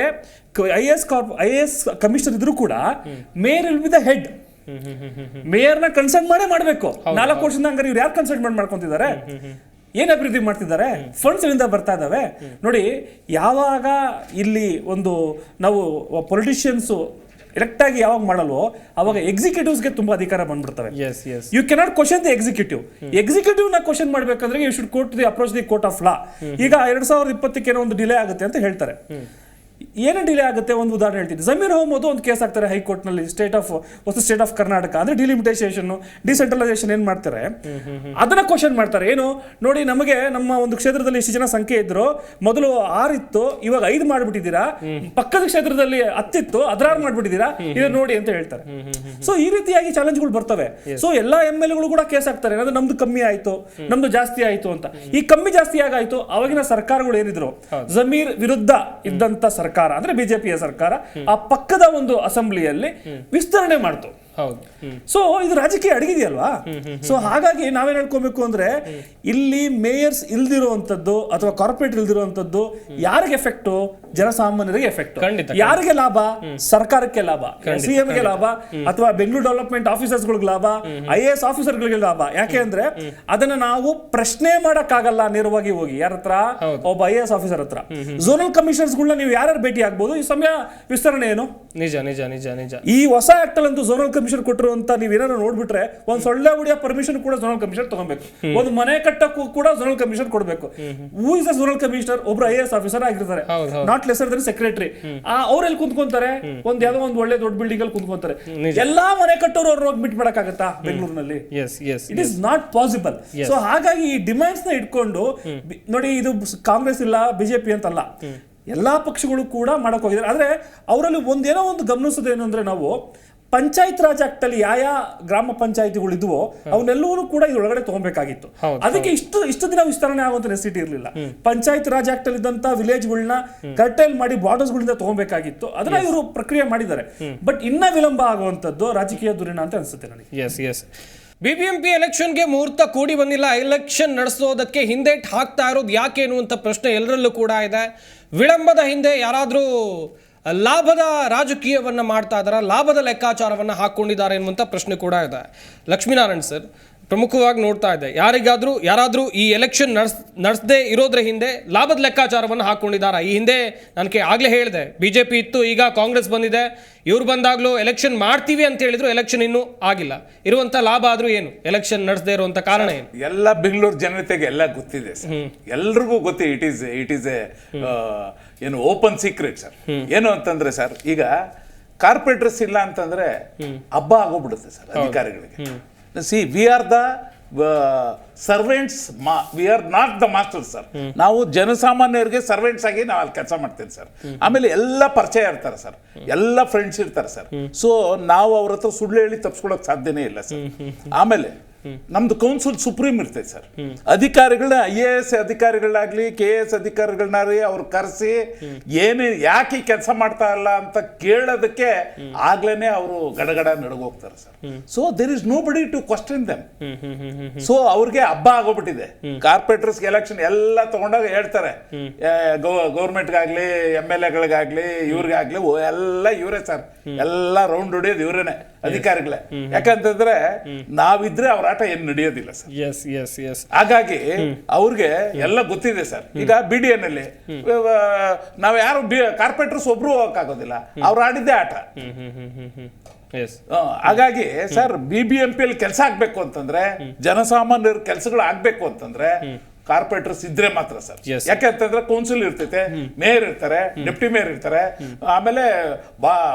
IAS ಕಮಿಷನರ್ ಇದ್ರೂ ಕೂಡ mayor will be the head. ಮೇಯರ್ನ ಕನ್ಸಲ್ಟ್ ಮಾಡೇ ಮಾಡಬೇಕು. 4 ವರ್ಷದಿಂದ ಹಂಗಾರೆ ಇವ್ರು ಯಾರು ಕನ್ಸಲ್ಟ್ ಮಾಡ್ಕೊಂತಿದ್ದಾರೆ? ಏನ್ ಅಭಿವೃದ್ಧಿ ಮಾಡ್ತಿದ್ದಾರೆ? ಫಂಡ್ಸ್ ಇಂದ ಬರ್ತಾ ಇದಾವೆ ನೋಡಿ. ಯಾವಾಗ ಇಲ್ಲಿ ನಾವು ಪೊಲಿಟಿಷಿಯನ್ಸ್ ಎಲೆಕ್ಟ್ ಆಗಿ ಯಾವಾಗ ಮಾಡಲ್ವೋ ಅವಾಗ ಎಕ್ಸಿಕ್ಯೂಟಿವ್ಸ್ಗೆ ತುಂಬಾ ಅಧಿಕಾರ ಬಂದ್ಬಿಡ್ತವೆ. You cannot question the executive ನ ಕ್ವಶನ್ ಮಾಡ್ಬೇಕಂದ್ರೆ you should court the approach the court of law. ಈಗ 2020 ಒಂದು ಡಿಲೇ ಆಗುತ್ತೆ ಅಂತ ಹೇಳ್ತಾರೆ. ಏನೇ ಡಿಲೇ ಆಗುತ್ತೆ ಒಂದು ಉದಾಹರಣೆ ಹೇಳ್ತೀನಿ. ಜಮೀರ್ ಅಹಮದ್ ಒಂದು ಕೇಸ್ ಆಗ್ತಾರೆ ಹೈಕೋರ್ಟ್ ನಲ್ಲಿ, ಸ್ಟೇಟ್ ಆಫ್ ಕರ್ನಾಟಕ ಅಂದ್ರೆ ಡಿಲಿಮಿಟೇಷನ್, ಡಿಸೆಂಟ್ರಲೈಸೇಷನ್ ಏನ್ ಮಾಡ್ತಾರೆ ಅದನ್ನ ಕ್ವಶನ್ ಮಾಡ್ತಾರೆ. ಏನು ನೋಡಿ, ನಮಗೆ ನಮ್ಮ ಒಂದು ಕ್ಷೇತ್ರದಲ್ಲಿ ಇಷ್ಟು ಜನ ಸಂಖ್ಯೆ ಇದ್ರು, ಮೊದಲು 6 ಇತ್ತು, ಇವಾಗ 5 ಮಾಡ್ಬಿಟ್ಟಿದ್ದೀರಾ, ಪಕ್ಕದ ಕ್ಷೇತ್ರದಲ್ಲಿ 10 ಇತ್ತು, 16 ಮಾಡ್ಬಿಟ್ಟಿದ್ದೀರಾ, ಇದು ನೋಡಿ ಅಂತ ಹೇಳ್ತಾರೆ. ಸೊ ಈ ರೀತಿಯಾಗಿ ಚಾಲೆಂಜ್ಗಳು ಬರ್ತವೆ. ಸೊ ಎಲ್ಲಾ MLAಗಳು ಕೂಡ ಕೇಸ್ ಆಗ್ತಾರೆ, ಅಂದ್ರೆ ನಮ್ದು ಕಮ್ಮಿ ಆಯ್ತು, ನಮ್ದು ಜಾಸ್ತಿ ಆಯ್ತು ಅಂತ. ಈ ಕಮ್ಮಿ ಜಾಸ್ತಿ ಆಗಾಯ್ತು, ಅವಾಗಿನ ಸರ್ಕಾರಗಳು ಏನಿದ್ರು ಜಮೀರ್ ವಿರುದ್ಧ ಇದ್ದಂತ ಸರ್ಕಾರ ಅಂದ್ರೆ ಬಿಜೆಪಿಯ ಸರ್ಕಾರ ಆ ಪಕ್ಕದ ಒಂದು ಅಸೆಂಬ್ಲಿಯಲ್ಲಿ ವಿಸ್ತರಣೆ ಮಾಡ್ತು. ಸೊ ಇದು ರಾಜಕೀಯ ಅಡಗಿದೆಯಲ್ವಾ? ಸೊ ಹಾಗಾಗಿ ನಾವೇನ್ ಹೇಳ್ಕೊಬೇಕು ಅಂದ್ರೆ, ಇಲ್ಲಿ ಮೇಯರ್ಸ್ ಇಲ್ದಿರುವಂತದ್ದು ಅಥವಾ ಕಾರ್ಪೊರೇಟ್ ಇಲ್ದಿರುವಂತದ್ದು ಯಾರಿಗೆ ಎಫೆಕ್ಟ್? ಜನಸಾಮಾನ್ಯರಿಗೆ ಎಫೆಕ್ಟ್. ಖಂಡಿತ. ಯಾರಿಗೆ ಲಾಭ? ಸರ್ಕಾರಕ್ಕೆ ಲಾಭ, ಸಿಎಂ ಗೆ ಲಾಭ, ಅಥವಾ ಬೆಂಗಳೂರು ಡೆವಲಪ್ಮೆಂಟ್ ಆಫೀಸರ್ಸ್ ಗಳಿಗೆ ಲಾಭ, IAS ಆಫೀಸರ್ಗಳಿಗೆ ಲಾಭ. ಯಾಕೆ ಅಂದ್ರೆ ಅದನ್ನ ನಾವು ಪ್ರಶ್ನೆ ಮಾಡಕ್ಕಾಗಲ್ಲ ನೇರವಾಗಿ ಹೋಗಿ ಯಾರ ಹತ್ರ, ಒಬ್ಬ IAS ಆಫೀಸರ್ ಹತ್ರ. ಝೋನಲ್ ಕಮಿಷನರ್ಸ್ ಗಳನ್ನ ನೀವು ಯಾರ್ಯಾರು ಭೇಟಿ ಆಗ್ಬೋದು. ಈ ಸಮಯ ವಿಸ್ತರಣೆ ಏನು? ನಿಜ ನಿಜ ನಿಜ ನಿಜ. ಈ ಹೊಸ ಆಕ್ಟ್ ಅಲ್ಲಂತೂ ಝೋನಲ್ ಕಮಿಷನರ್ ಕೊಟ್ಟಿರುವಂತ ನೀವು ಏನಾದ್ರು ನೋಡ್ಬಿಟ್ರೆ, ಒಂದ್ ಸೊಳ್ಳೆ ಹೊಡಿಯೋ ಪರ್ಮಿಷನ್ ಕೂಡ ಝೋನಲ್ ಕಮಿಷನರ್ ತಗೊಬೇಕು, ಒಂದು ಮನೆ ಕಟ್ಟಕ್ಕೂ ಕೂಡ ಝೋನಲ್ ಕಮಿಷನರ್ ಕೊಡಬೇಕು. Who is a zonal commissioner? ಒಬ್ರು IAS ಆಫೀಸರ್ ಆಗಿರ್ತಾರೆ, ನಾಟ್ ಲೆಸರ್ ದನ್ ಸೆಕ್ರೆಟರಿ. ಅವ್ರೆಲ್ಲಿ ಕುಂತ್ಕೊಂತಾರೆ? ಯಾವ್ದೋ ಒಂದು ಒಳ್ಳೆ ದೊಡ್ಡ ಬಿಲ್ಡಿಂಗ್ ಅಲ್ಲಿ ಕುಂತ್ಕೊಂತಾರೆ. ಎಲ್ಲಾ ಮನೆ ಕಟ್ಟೋರು ಅವ್ರು ಹೋಗಿ ಬಿಟ್ ಮಾಡಕ್ಕಾಗತ್ತಾ ಬೆಂಗಳೂರಿನಲ್ಲಿ? It is not possible. So ಹಾಗಾಗಿ ಈ ಡಿಮ್ಯಾಂಡ್ಸ್ ನ ಇಟ್ಕೊಂಡು ನೋಡಿ, ಇದು ಕಾಂಗ್ರೆಸ್ ಇಲ್ಲ ಬಿಜೆಪಿ ಅಂತಲ್ಲ, ಎಲ್ಲಾ ಪಕ್ಷಗಳು ಕೂಡ ಮಾಡಕ್ ಹೋಗಿದ್ದಾರೆ. ಆದ್ರೆ ಅವರಲ್ಲಿ ಒಂದೇನೋ ಒಂದು ಗಮನಿಸೋದೇನು ಅಂದ್ರೆ, ನಾವು ಪಂಚಾಯತ್ ರಾಜ್ ಆಕ್ಟ್ ಅಲ್ಲಿ ಯಾವ ಗ್ರಾಮ ಪಂಚಾಯತಿಗಳು ಇದ್ವೋ ಅವನ್ನೆಲ್ಲವೂ ಕೂಡ ಇದ್ರೊಳಗಡೆ ತಗೊಬೇಕಾಗಿತ್ತು. ಅದಕ್ಕೆ ಇಷ್ಟು ದಿನ ವಿಸ್ತರಣೆ ಆಗುವಂತ ನೆಸಿಟಿ ಇರಲಿಲ್ಲ. ಪಂಚಾಯತ್ ರಾಜ್ ಆಕ್ಟ್ ಅಲ್ಲಿ ಇದ್ದಂತ ವಿಲೇಜ್ಗಳನ್ನ ಕರ್ಟೈಲ್ ಮಾಡಿ ಬಾರ್ಡರ್ಸ್ ಗಳಿಂದ ತಗೊಬೇಕಾಗಿತ್ತು. ಅದನ್ನ ಇವರು ಪ್ರಕ್ರಿಯೆ ಮಾಡಿದ್ದಾರೆ. ಬಟ್ ಇನ್ನ ವಿಳಂಬ ಆಗುವಂತದ್ದು ರಾಜಕೀಯ ಧುರೀಣ ಅಂತ ಅನ್ಸುತ್ತೆ ನನಗೆ. BBMP ಎಲೆಕ್ಷನ್ಗೆ ಮುಹೂರ್ತ ಕೂಡಿ ಬಂದಿಲ್ಲ. ಎಲೆಕ್ಷನ್ ನಡೆಸೋದಕ್ಕೆ ಹಿಂದೇಟ್ ಹಾಕ್ತಾ ಇರೋದು ಯಾಕೆ ಅನ್ನುವಂಥ ಪ್ರಶ್ನೆ ಎಲ್ಲರಲ್ಲೂ ಕೂಡ ಇದೆ. ವಿಳಂಬದ ಹಿಂದೆ ಯಾರಾದರೂ ಲಾಭದ ರಾಜಕೀಯವನ್ನು ಮಾಡ್ತಾ ಇದ್ದಾರೆ, ಲಾಭದ ಲೆಕ್ಕಾಚಾರವನ್ನು ಹಾಕ್ಕೊಂಡಿದ್ದಾರೆ ಎನ್ನುವಂಥ ಪ್ರಶ್ನೆ ಕೂಡ ಇದೆ. ಲಕ್ಷ್ಮೀನಾರಾಯಣ್ ಸರ್, ಪ್ರಮುಖವಾಗಿ ನೋಡ್ತಾ ಇದೆ, ಯಾರಾದರೂ ಈ ಎಲೆಕ್ಷನ್ ನಡೆಸದೇ ಇರೋದ್ರ ಹಿಂದೆ ಲಾಭದ ಲೆಕ್ಕಾಚಾರವನ್ನು ಹಾಕ್ಕೊಂಡಿದ್ದಾರೆ. ಈ ಹಿಂದೆ ನನಗೆ ಆಗಲೇ ಹೇಳಿದೆ, BJP ಇತ್ತು, ಈಗ ಕಾಂಗ್ರೆಸ್ ಬಂದಿದೆ, ಇವ್ರು ಬಂದಾಗಲೂ ಎಲೆಕ್ಷನ್ ಮಾಡ್ತೀವಿ ಅಂತ ಹೇಳಿದ್ರು, ಎಲೆಕ್ಷನ್ ಇನ್ನೂ ಆಗಿಲ್ಲ. ಇರುವಂಥ ಲಾಭ ಆದರೂ ಏನು? ಎಲೆಕ್ಷನ್ ನಡೆಸದೇ ಇರುವಂಥ ಕಾರಣ ಏನು? ಎಲ್ಲ ಬೆಂಗಳೂರು ಜನತೆಗೆ ಎಲ್ಲ ಗೊತ್ತಿದೆ ಸರ್, ಎಲ್ರಿಗೂ ಗೊತ್ತಿದೆ. ಇಟ್ ಈಸ್ ಏನು ಓಪನ್ ಸೀಕ್ರೆಟ್ ಸರ್. ಏನು ಅಂತಂದ್ರೆ ಸರ್, ಈಗ ಕಾರ್ಪೊರೇಟರ್ಸ್ ಇಲ್ಲ ಅಂತಂದ್ರೆ ಹಬ್ಬ ಆಗೋಗ್ಬಿಡುತ್ತೆ ಸರ್ ಅಧಿಕಾರಿಗಳಿಗೆ. C, we are the servants, we are not the masters sir. ನಾವು ಜನಸಾಮಾನ್ಯರಿಗೆ ಸರ್ವೆಂಟ್ಸ್ ಆಗಿ ನಾವು ಅಲ್ಲಿ ಕೆಲಸ ಮಾಡ್ತೇವೆ ಸರ್. ಆಮೇಲೆ ಎಲ್ಲ ಪರಿಚಯ ಇರ್ತಾರೆ ಸರ್, ಎಲ್ಲ ಫ್ರೆಂಡ್ಸ್ ಇರ್ತಾರೆ ಸರ್. ಸೊ ನಾವು ಅವ್ರ ಹತ್ರ ಸುಳ್ಳು ಹೇಳಿ ತಪ್ಪಿಸ್ಕೊಳಕ್ ಸಾಧ್ಯನೇ ಇಲ್ಲ ಸರ್. ಆಮೇಲೆ ನಮ್ದು ಕೌನ್ಸಿಲ್ ಸುಪ್ರೀಂ ಇರ್ತೈತೆ ಸರ್. ಅಧಿಕಾರಿಗಳನ್ನ IAS ಅಧಿಕಾರಿಗಳಾಗ್ಲಿ KS ಅಧಿಕಾರಿಗಳನ್ನಾಗ್ಲಿ ಅವ್ರು ಕರೆಸಿ ಯಾಕೆ ಕೆಲಸ ಮಾಡ್ತಾ ಇಲ್ಲ ಅಂತ ಕೇಳೋದಕ್ಕೆ ಆಗ್ಲೇನೆ ಅವರು ಗಡಗಡ ನಡಗೋಗ್ತಾರೆ sir. So there is nobody to question them. So ಅವ್ರಿಗೆ ಹಬ್ಬ ಆಗೋಗ್ಬಿಟ್ಟಿದೆ. ಕಾರ್ಪೊರೇಟರ್ಸ್ ಎಲೆಕ್ಷನ್ ಎಲ್ಲ ತಗೊಂಡಾಗ ಹೇಳ್ತಾರೆ, ಗೌರ್ಮೆಂಟ್ಗಾಗ್ಲಿ MLAಗಳಿಗಾಗ್ಲಿ ಇವ್ರಿಗಾಗ್ಲಿ ಎಲ್ಲ ಇವರೇ ಸರ್, ಎಲ್ಲ ರೌಂಡ್ ಹೊಡಿಯೋದು ಇವರೇನೆ, ಅಧಿಕಾರಿಗಳೇ. ಯಾಕಂತಂದ್ರೆ ನಾವಿದ್ರೆ ಅವ್ರ ಆಟ ಏನು ನಡೆಯೋದಿಲ್ಲ ಸರ್. ಹಾಗಾಗಿ ಅವ್ರಿಗೆ ಎಲ್ಲ ಗೊತ್ತಿದೆ ಸರ್. ಈಗ BDN ಅಲ್ಲಿ ನಾವ್ ಯಾರು ಕಾರ್ಪೊರೇಟರ್ಸ್ ಒಬ್ರು ಹೋಗಕ್ಕಾಗೋದಿಲ್ಲ, ಅವ್ರು ಆಡಿದ್ದೇ ಆಟ. ಹಾಗಾಗಿ ಸರ್, BBMP ಅಲ್ಲಿ ಕೆಲಸ ಆಗ್ಬೇಕು ಅಂತಂದ್ರೆ, ಜನಸಾಮಾನ್ಯರ ಕೆಲಸಗಳು ಆಗ್ಬೇಕು ಅಂತಂದ್ರೆ ಕಾರ್ಪೊರೇಟರ್ಸ್ ಇದ್ರೆ ಮಾತ್ರ ಸರ್. ಯಾಕೆಂತಂದ್ರೆ ಕೌನ್ಸಿಲ್ ಇರ್ತೈತೆ, ಮೇಯರ್ ಇರ್ತಾರೆ, ಡೆಪ್ಟಿ ಮೇಯರ್ ಇರ್ತಾರೆ, ಆಮೇಲೆ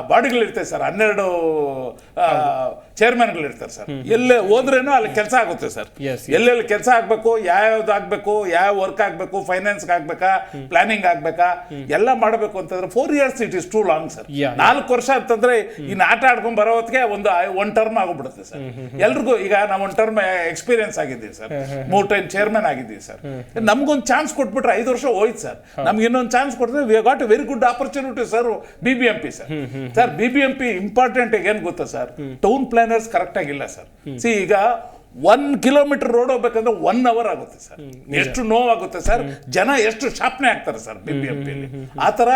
ಬಾಡಿಗಳು ಇರ್ತೈತೆ ಸರ್, 12 ಚೇರ್ಮನ್ಗಳು ಇರ್ತಾರೆ ಸರ್. ಎಲ್ಲೇ ಹೋದ್ರೇನು ಅಲ್ಲಿ ಕೆಲಸ ಆಗುತ್ತೆ ಸರ್. ಎಲ್ಲೆಲ್ಲಿ ಕೆಲಸ ಆಗ್ಬೇಕು, ಯಾವ್ದು ಆಗ್ಬೇಕು, ಯಾವ ವರ್ಕ್ ಆಗ್ಬೇಕು, ಫೈನಾನ್ಸ್ ಆಗ್ಬೇಕಾ, ಪ್ಲಾನಿಂಗ್ ಆಗ್ಬೇಕಾ, ಎಲ್ಲ ಮಾಡಬೇಕು ಅಂತಂದ್ರೆ 4 years it is two long sir. 4 ವರ್ಷ ಅಂತಂದ್ರೆ ಇನ್ನು ಆಟ ಆಡ್ಕೊಂಡ್ ಬರೋ ಹೊತ್ತಿಗೆ ಒನ್ ಟರ್ಮ್ ಆಗೋಗ್ಬಿಡುತ್ತೆ ಸರ್. ಎಲ್ರಿಗೂ ಈಗ ನಾವು 1 ಟರ್ಮ್ ಎಕ್ಸ್ಪೀರಿಯನ್ಸ್ ಆಗಿದ್ದೀವಿ ಸರ್, 3 ಟೈಮ್ ಚೇರ್ಮನ್ ಆಗಿದ್ದೀವಿ ಸರ್. ನಮ್ಗೊಂದು ಚಾನ್ಸ್ ಕೊಟ್ಬಿಟ್ರೆ 5 ವರ್ಷ ಹೋಯ್ತು ಸರ್. ನಮ್ಗೆ ಇನ್ನೊಂದು ಚಾನ್ಸ್ ಕೊಟ್ಟಿದ್ರೆ we got A very good opportunity sir. BBMP sir, BBMP important ಏನ್ ಗೊತ್ತಾ ಸರ್, ಟೌನ್ ಪ್ಲಾನರ್ಸ್ ಕರೆಕ್ಟ್ ಆಗಿಲ್ಲ ಸರ್. ಸಿ, ಈಗ 1 kilometer ರೋಡ್ ಹೋಗ್ಬೇಕಂದ್ರೆ 1 hour ಆಗುತ್ತೆ ಸರ್. ಎಷ್ಟು ನೋವಾಗುತ್ತೆ ಸರ್, ಜನ ಎಷ್ಟು ಶಾಪನೆ ಆಗ್ತಾರೆ ಸರ್ BBMP ಅಲ್ಲಿ. ಆತರ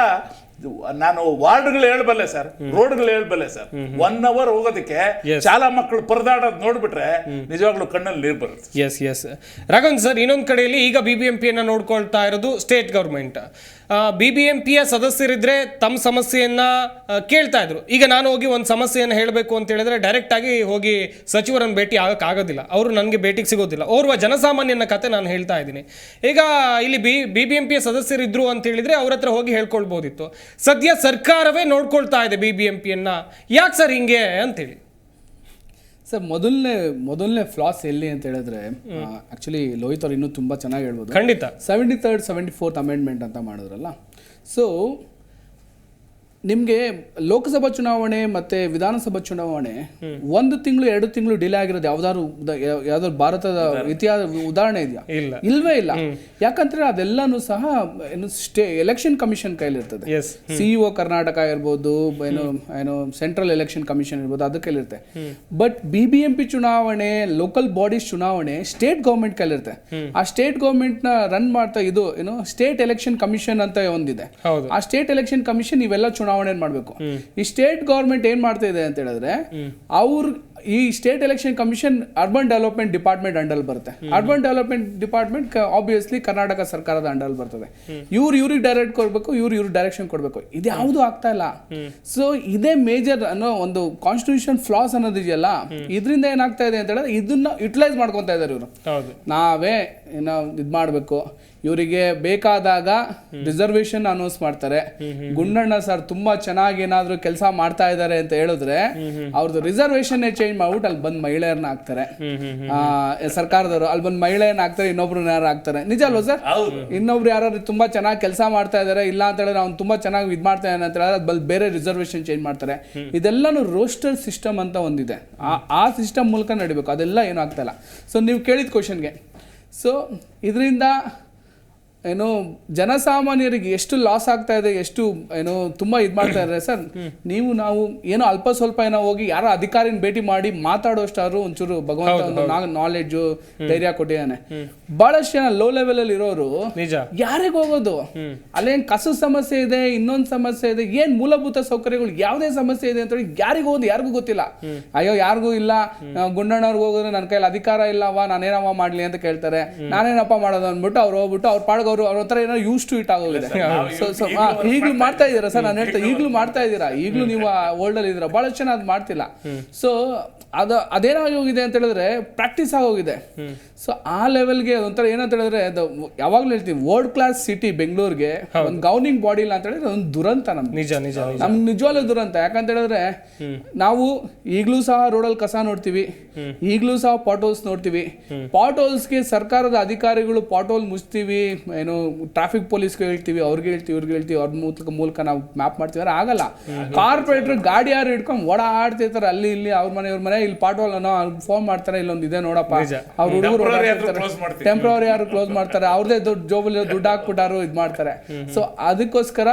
ನಾನು ವಾರ್ಡ್ಗಳು ಹೇಳ್ಬಲ್ಲೆ ಸರ್, ರೋಡ್ಗಳು ಹೇಳ್ಬಲ್ಲೆ ಸರ್. 1 hour ಹೋಗೋದಕ್ಕೆ ಶಾಲಾ ಮಕ್ಕಳು ಪರದಾಡೋದು ನೋಡ್ಬಿಟ್ರೆ ನಿಜವಾಗ್ಲೂ ಕಣ್ಣಲ್ಲಿ ನೀರು ಬರುತ್ತೆ. ರಾಘವನ್ ಸರ್, ಇನ್ನೊಂದು ಕಡೆಯಲ್ಲಿ ಈಗ BBMP ನೋಡ್ಕೊಳ್ತಾ ಇರೋದು ಸ್ಟೇಟ್ ಗವರ್ಮೆಂಟ್. BBMPಯ ಸದಸ್ಯರಿದ್ರೆ ತಮ್ಮ ಸಮಸ್ಯೆಯನ್ನ ಕೇಳ್ತಾ ಇದ್ರು. ಈಗ ನಾನು ಹೋಗಿ ಒಂದು ಸಮಸ್ಯೆಯನ್ನು ಹೇಳಬೇಕು ಅಂತ ಹೇಳಿದ್ರೆ ಡೈರೆಕ್ಟ್ ಆಗಿ ಹೋಗಿ ಸಚಿವರನ್ನು ಭೇಟಿ ಆಗೋಕ್ಕಾಗೋದಿಲ್ಲ, ಅವರು ನನಗೆ ಭೇಟಿಗೆ ಸಿಗೋದಿಲ್ಲ. ಓರ್ವ ಜನಸಾಮಾನ್ಯನ ಕತೆ ನಾನು ಹೇಳ್ತಾ ಇದ್ದೀನಿ. ಈಗ ಇಲ್ಲಿ BBMPಯ ಸದಸ್ಯರಿದ್ರು ಅಂತ ಹೇಳಿದ್ರೆ ಅವ್ರ ಹತ್ರ ಹೋಗಿ ಹೇಳ್ಕೊಳ್ಬೋದಿತ್ತು. ಸದ್ಯ ಸರ್ಕಾರವೇ ನೋಡ್ಕೊಳ್ತಾ ಇದೆ BBMPಯನ್ನ. ಯಾಕೆ ಸರ್ ಹಿಂಗೆ ಅಂತೇಳಿ? ಸರ್, ಮೊದಲನೇ ಫ್ಲಾಸ್ ಎಲ್ಲಿ ಅಂತ ಹೇಳಿದ್ರೆ, ಆಕ್ಚುಲಿ ಲೋಹಿತ್ ಅವ್ರು ಇನ್ನೂ ತುಂಬ ಚೆನ್ನಾಗಿ ಹೇಳ್ಬೋದು. ಖಂಡಿತ 73rd 74th ಅಮೆಂಡ್ಮೆಂಟ್ ಅಂತ ಮಾಡಿದ್ರಲ್ಲ. ಸೊ ನಿಮ್ಗೆ ಲೋಕಸಭಾ ಚುನಾವಣೆ ಮತ್ತೆ ವಿಧಾನಸಭಾ ಚುನಾವಣೆ 1 ತಿಂಗಳು 2 ತಿಂಗಳು ಡಿಲೇ ಆಗಿರೋದು ಯಾವ್ದಾದ್ರು ಭಾರತದ ಇತಿಹಾಸ ಉದಾಹರಣೆ ಇದೆಯಾ? ಇಲ್ವೇ ಇಲ್ಲ. ಯಾಕಂದ್ರೆ ಅದೆಲ್ಲಾನು ಸಹ ಎಲೆಕ್ಷನ್ ಕಮಿಷನ್ ಕೈಲಿರ್ತದೆ. ಸಿಇಒ ಕರ್ನಾಟಕ ಇರ್ಬೋದು, ಏನು ಸೆಂಟ್ರಲ್ ಎಲೆಕ್ಷನ್ ಕಮಿಷನ್ ಇರ್ಬೋದು, ಅದು ಕೈಲಿರುತ್ತೆ. ಬಟ್ BBMP ಚುನಾವಣೆ, ಲೋಕಲ್ ಬಾಡೀಸ್ ಚುನಾವಣೆ ಸ್ಟೇಟ್ ಗೌರ್ಮೆಂಟ್ ಕೈಲಿರುತ್ತೆ. ಆ ಸ್ಟೇಟ್ ಗೌರ್ಮೆಂಟ್ ನ ರನ್ ಮಾಡ್ತಾ ಸ್ಟೇಟ್ ಎಲೆಕ್ಷನ್ ಕಮಿಷನ್ ಅಂತ ಒಂದಿದೆ. ಆ ಸ್ಟೇಟ್ ಎಲೆಕ್ಷನ್ ಕಮಿಷನ್ ಇವೆಲ್ಲ ಚುನಾವಣೆ ಮಾಡ್ಬೇಕು. ಈ ಸ್ಟೇಟ್ ಗವರ್ಮೆಂಟ್ ಏನ್ ಮಾಡ್ತಾ ಇದೆ ಅಂತ ಹೇಳಿದ್ರೆ, ಈ state election commission urban development department under ಬರುತ್ತೆ. Urban development department obviously Karnataka ಸರ್ಕಾರದ ಅಂಡರ್ ಬರ್ತದೆ. ಇವ್ರಿಗೆ ಡೈರೆಕ್ಟ್ ಕೊಡ್ಬೇಕು, ಇವ್ರಿಗೆ ಡೈರೆಕ್ಷನ್ ಕೊಡ್ಬೇಕು. ಇದು ಯಾವುದು ಆಗ್ತಾ ಇಲ್ಲ. ಸೊ ಇದೇ ಮೇಜರ್ ಅನ್ನೋ ಒಂದು ಕಾನ್ಸ್ಟಿಟ್ಯೂಷನ್ ಫ್ಲಾಸ್ ಅನ್ನೋದು ಇದೆಯಲ್ಲ, ಇದರಿಂದ ಏನಾಗ್ತಾ ಇದೆ ಅಂತ ಹೇಳಿದ್ರೆ ಇದನ್ನ ಯುಟಿಲೈಸ್ ಮಾಡ್ಕೊತಾ ಇದ್ದಾರೆ ಇವರು. ನಾವೇ ಇದ್ ಮಾಡ್ಬೇಕು, ಇವರಿಗೆ ಬೇಕಾದಾಗ ರಿಸರ್ವೇಶನ್ ಅನೌನ್ಸ್ ಮಾಡ್ತಾರೆ. ಗುಂಡಣ್ಣ ಸರ್ ತುಂಬಾ ಚೆನ್ನಾಗಿ ಏನಾದ್ರು ಕೆಲಸ ಮಾಡ್ತಾ ಇದ್ದಾರೆ ಅಂತ ಹೇಳಿದ್ರೆ ಅವ್ರದ್ದು ರಿಸರ್ವೇಶನ್ ಚೇಂಜ್ ಮಾಡ್ಬಿಟ್ಟು ಅಲ್ಲಿ ಬಂದ್ ಮಹಿಳೆಯರನ್ನ ಹಾಕ್ತಾರೆ. ಸರ್ಕಾರದವರು ಅಲ್ಲಿ ಬಂದ್ ಮಹಿಳೆಯರನ್ನ ಹಾಕ್ತಾರೆ, ಇನ್ನೊಬ್ರು ಯಾರು ಹಾಕ್ತಾರೆ. ನಿಜ ಅಲ್ವಾ ಸರ್? ಇನ್ನೊಬ್ರು ಯಾರು ತುಂಬಾ ಚೆನ್ನಾಗಿ ಕೆಲಸ ಮಾಡ್ತಾ ಇದಾರೆ, ಇಲ್ಲ ಅಂತ ಹೇಳಿದ್ರೆ ಅವ್ನು ತುಂಬಾ ಚೆನ್ನಾಗಿ ಇದ್ ಮಾಡ್ತಾ ಇದ್ದಾನೆ ಅಂತ ಹೇಳಿದ್ರೆ ಅಲ್ಲಿ ಬೇರೆ ರಿಸರ್ವೇಶನ್ ಚೇಂಜ್ ಮಾಡ್ತಾರೆ. ಇದೆಲ್ಲಾನು ರೋಸ್ಟರ್ ಸಿಸ್ಟಮ್ ಅಂತ ಒಂದಿದೆ. ಆ ಸಿಸ್ಟಮ್ ಮೂಲಕ ನಡಿಬೇಕು. ಅದೆಲ್ಲ ಏನೂ ಆಗ್ತಾ ಇಲ್ಲ. ಸೊ ನೀವು ಕೇಳಿದ ಕ್ವಶನ್ಗೆ, ಸೊ ಇದರಿಂದ ಜನಸಾಮಾನ್ಯರಿಗೆ ಎಷ್ಟು ಲಾಸ್ ಆಗ್ತಾ ಇದೆ, ಎಷ್ಟು ತುಂಬಾ ಇದು ಮಾಡ್ತಾ ಇದ್ದಾರೆ ಸರ್. ನಾವು ಅಲ್ಪ ಸ್ವಲ್ಪ ಹೋಗಿ ಯಾರೋ ಅಧಿಕಾರಿನ ಭೇಟಿ ಮಾಡಿ ಮಾತಾಡೋಷ್ಟಾದ್ರು ಒಂಚೂರು ಭಗವಂತ ಒಂದು ನಾಲೆಡ್ಜು ಧೈರ್ಯ ಕೊಟ್ಟಿದ್ದಾನೆ. ಬಹಳಷ್ಟು ಜನ ಲೋ ಲೆವೆಲ್ ಅಲ್ಲಿ ಇರೋರು ಯಾರಿಗೆ ಹೋಗೋದು? ಅಲ್ಲೇನ್ ಕಸದ ಸಮಸ್ಯೆ ಇದೆ, ಇನ್ನೊಂದು ಸಮಸ್ಯೆ ಇದೆ, ಏನ್ ಮೂಲಭೂತ ಸೌಕರ್ಯಗಳು ಯಾವುದೇ ಸಮಸ್ಯೆ ಇದೆ ಅಂತ ಹೇಳಿ ಯಾರಿಗೂ ಹೋಗೋದು ಯಾರಿಗೂ ಗೊತ್ತಿಲ್ಲ. ಅಯ್ಯೋ ಯಾರಿಗೂ ಇಲ್ಲ, ಗುಂಡಣ್ಣವ್ರಿಗೆ ಹೋಗೋದು ನನ್ನ ಕೈಲಿ ಅಧಿಕಾರ ಇಲ್ಲವಾ, ನಾನೇನವ ಮಾಡ್ಲಿ ಅಂತ ಕೇಳ್ತಾರೆ. ನಾನೇನಪ್ಪ ಮಾಡೋದು ಅಂದ್ಬಿಟ್ಟು ಅವ್ರು ಹೋಗ್ಬಿಟ್ಟು ಅವ್ರ ಪಾಡ್ಗ ಅವ್ರ ಹತ್ರ ಏನೋ ಯೂಸ್ ಟು ಇಟ್ ಆಗೋಗಿದೆ. ಈಗಲೂ ಮಾಡ್ತಾ ಇದ್ದೀರಾ ಸರ್? ನಾನು ಹೇಳ್ತಾ ಈಗಲೂ ಮಾಡ್ತಾ ಇದ್ದೀರಾ? ಈಗಲೂ ನೀವು ವರ್ಲ್ಡ್ ಅಲ್ಲಿ ಇದ್ದೀರಾ? ಬಹಳಷ್ಟು ಜನ ಅದು ಮಾಡ್ತಿಲ್ಲ. ಸೊ ಅದೇನಾಗಿ ಹೋಗಿದೆ ಅಂತ ಹೇಳಿದ್ರೆ ಪ್ರಾಕ್ಟೀಸ್ ಆಗೋಗಿದೆ. ಸೊ ಆ ಲೆವೆಲ್ಗೆ ಒಂಥರ ಏನಂತ ಹೇಳಿದ್ರೆ, ಯಾವಾಗ್ಲೂ ಹೇಳ್ತೀವಿ ವರ್ಲ್ಡ್ ಕ್ಲಾಸ್ ಸಿಟಿ ಬೆಂಗಳೂರಿಗೆ ಒಂದು ಗವರ್ನಿಂಗ್ ಬಾಡಿ ಇಲ್ಲ ಅಂತ ಹೇಳಿದ್ರೆ ಒಂದು ದುರಂತ. ನಮ್ಗೆ ನಿಜವಾಗ್ಲೂ ದುರಂತ. ಯಾಕಂತ ಹೇಳಿದ್ರೆ ನಾವು ಈಗಲೂ ಸಹ ರೋಡಲ್ಲಿ ಕಸ ನೋಡ್ತೀವಿ, ಈಗಲೂ ಸಹ ಪಾಟ್ ಹೋಲ್ಸ್ ನೋಡ್ತೀವಿ. ಪಾಟ್ ಹೋಲ್ಸ್ಗೆ ಸರ್ಕಾರದ ಅಧಿಕಾರಿಗಳು ಪಾಟ್ ಹೋಲ್ ಮುಚ್ತೀವಿ, ಟ್ರಾಫಿಕ್ ಪೊಲೀಸ್ಗೆ ಹೇಳ್ತೀವಿ, ಅವ್ರಿಗೆ ಹೇಳ್ತೀವಿ, ಇವ್ರಿಗೆ ಹೇಳ್ತೀವಿ, ಅವ್ರ ಮೂಲಕ ನಾವು ಮ್ಯಾಪ್ ಮಾಡ್ತೀವಿ. ಆಗಲ್ಲ. ಕಾರ್ಪೊರೇಟರ್ ಗಾಡಿ ಯಾರು ಹಿಡ್ಕೊಂಡು ಓಡಾಡ್ತಿರ್ತಾರೆ ಅಲ್ಲಿ ಇಲ್ಲಿ, ಅವ್ರ ಮನೆ ಇವ್ರ ಮನೆ, ಇಲ್ಲಿ ಪಾಟ್ ಹೋಲ್ ಫೋನ್ ಮಾಡ್ತಾರೆ, ಇಲ್ಲೊಂದು ಇದೆ ನೋಡಪ್ಪ, ಅವ್ರ ಹುಡುಗರು ಟೆಂಪ್ರವರಿ ಯಾರು ಕ್ಲೋಸ್ ಮಾಡ್ತಾರೆ, ಅವ್ರದೇ ಜೋಬಲ್ಲಿ ದುಡ್ಡು ಹಾಕ್ಬಿಟ್ಟಾರು ಇದ್ ಮಾಡ್ತಾರೆ. ಸೊ ಅದಕ್ಕೋಸ್ಕರ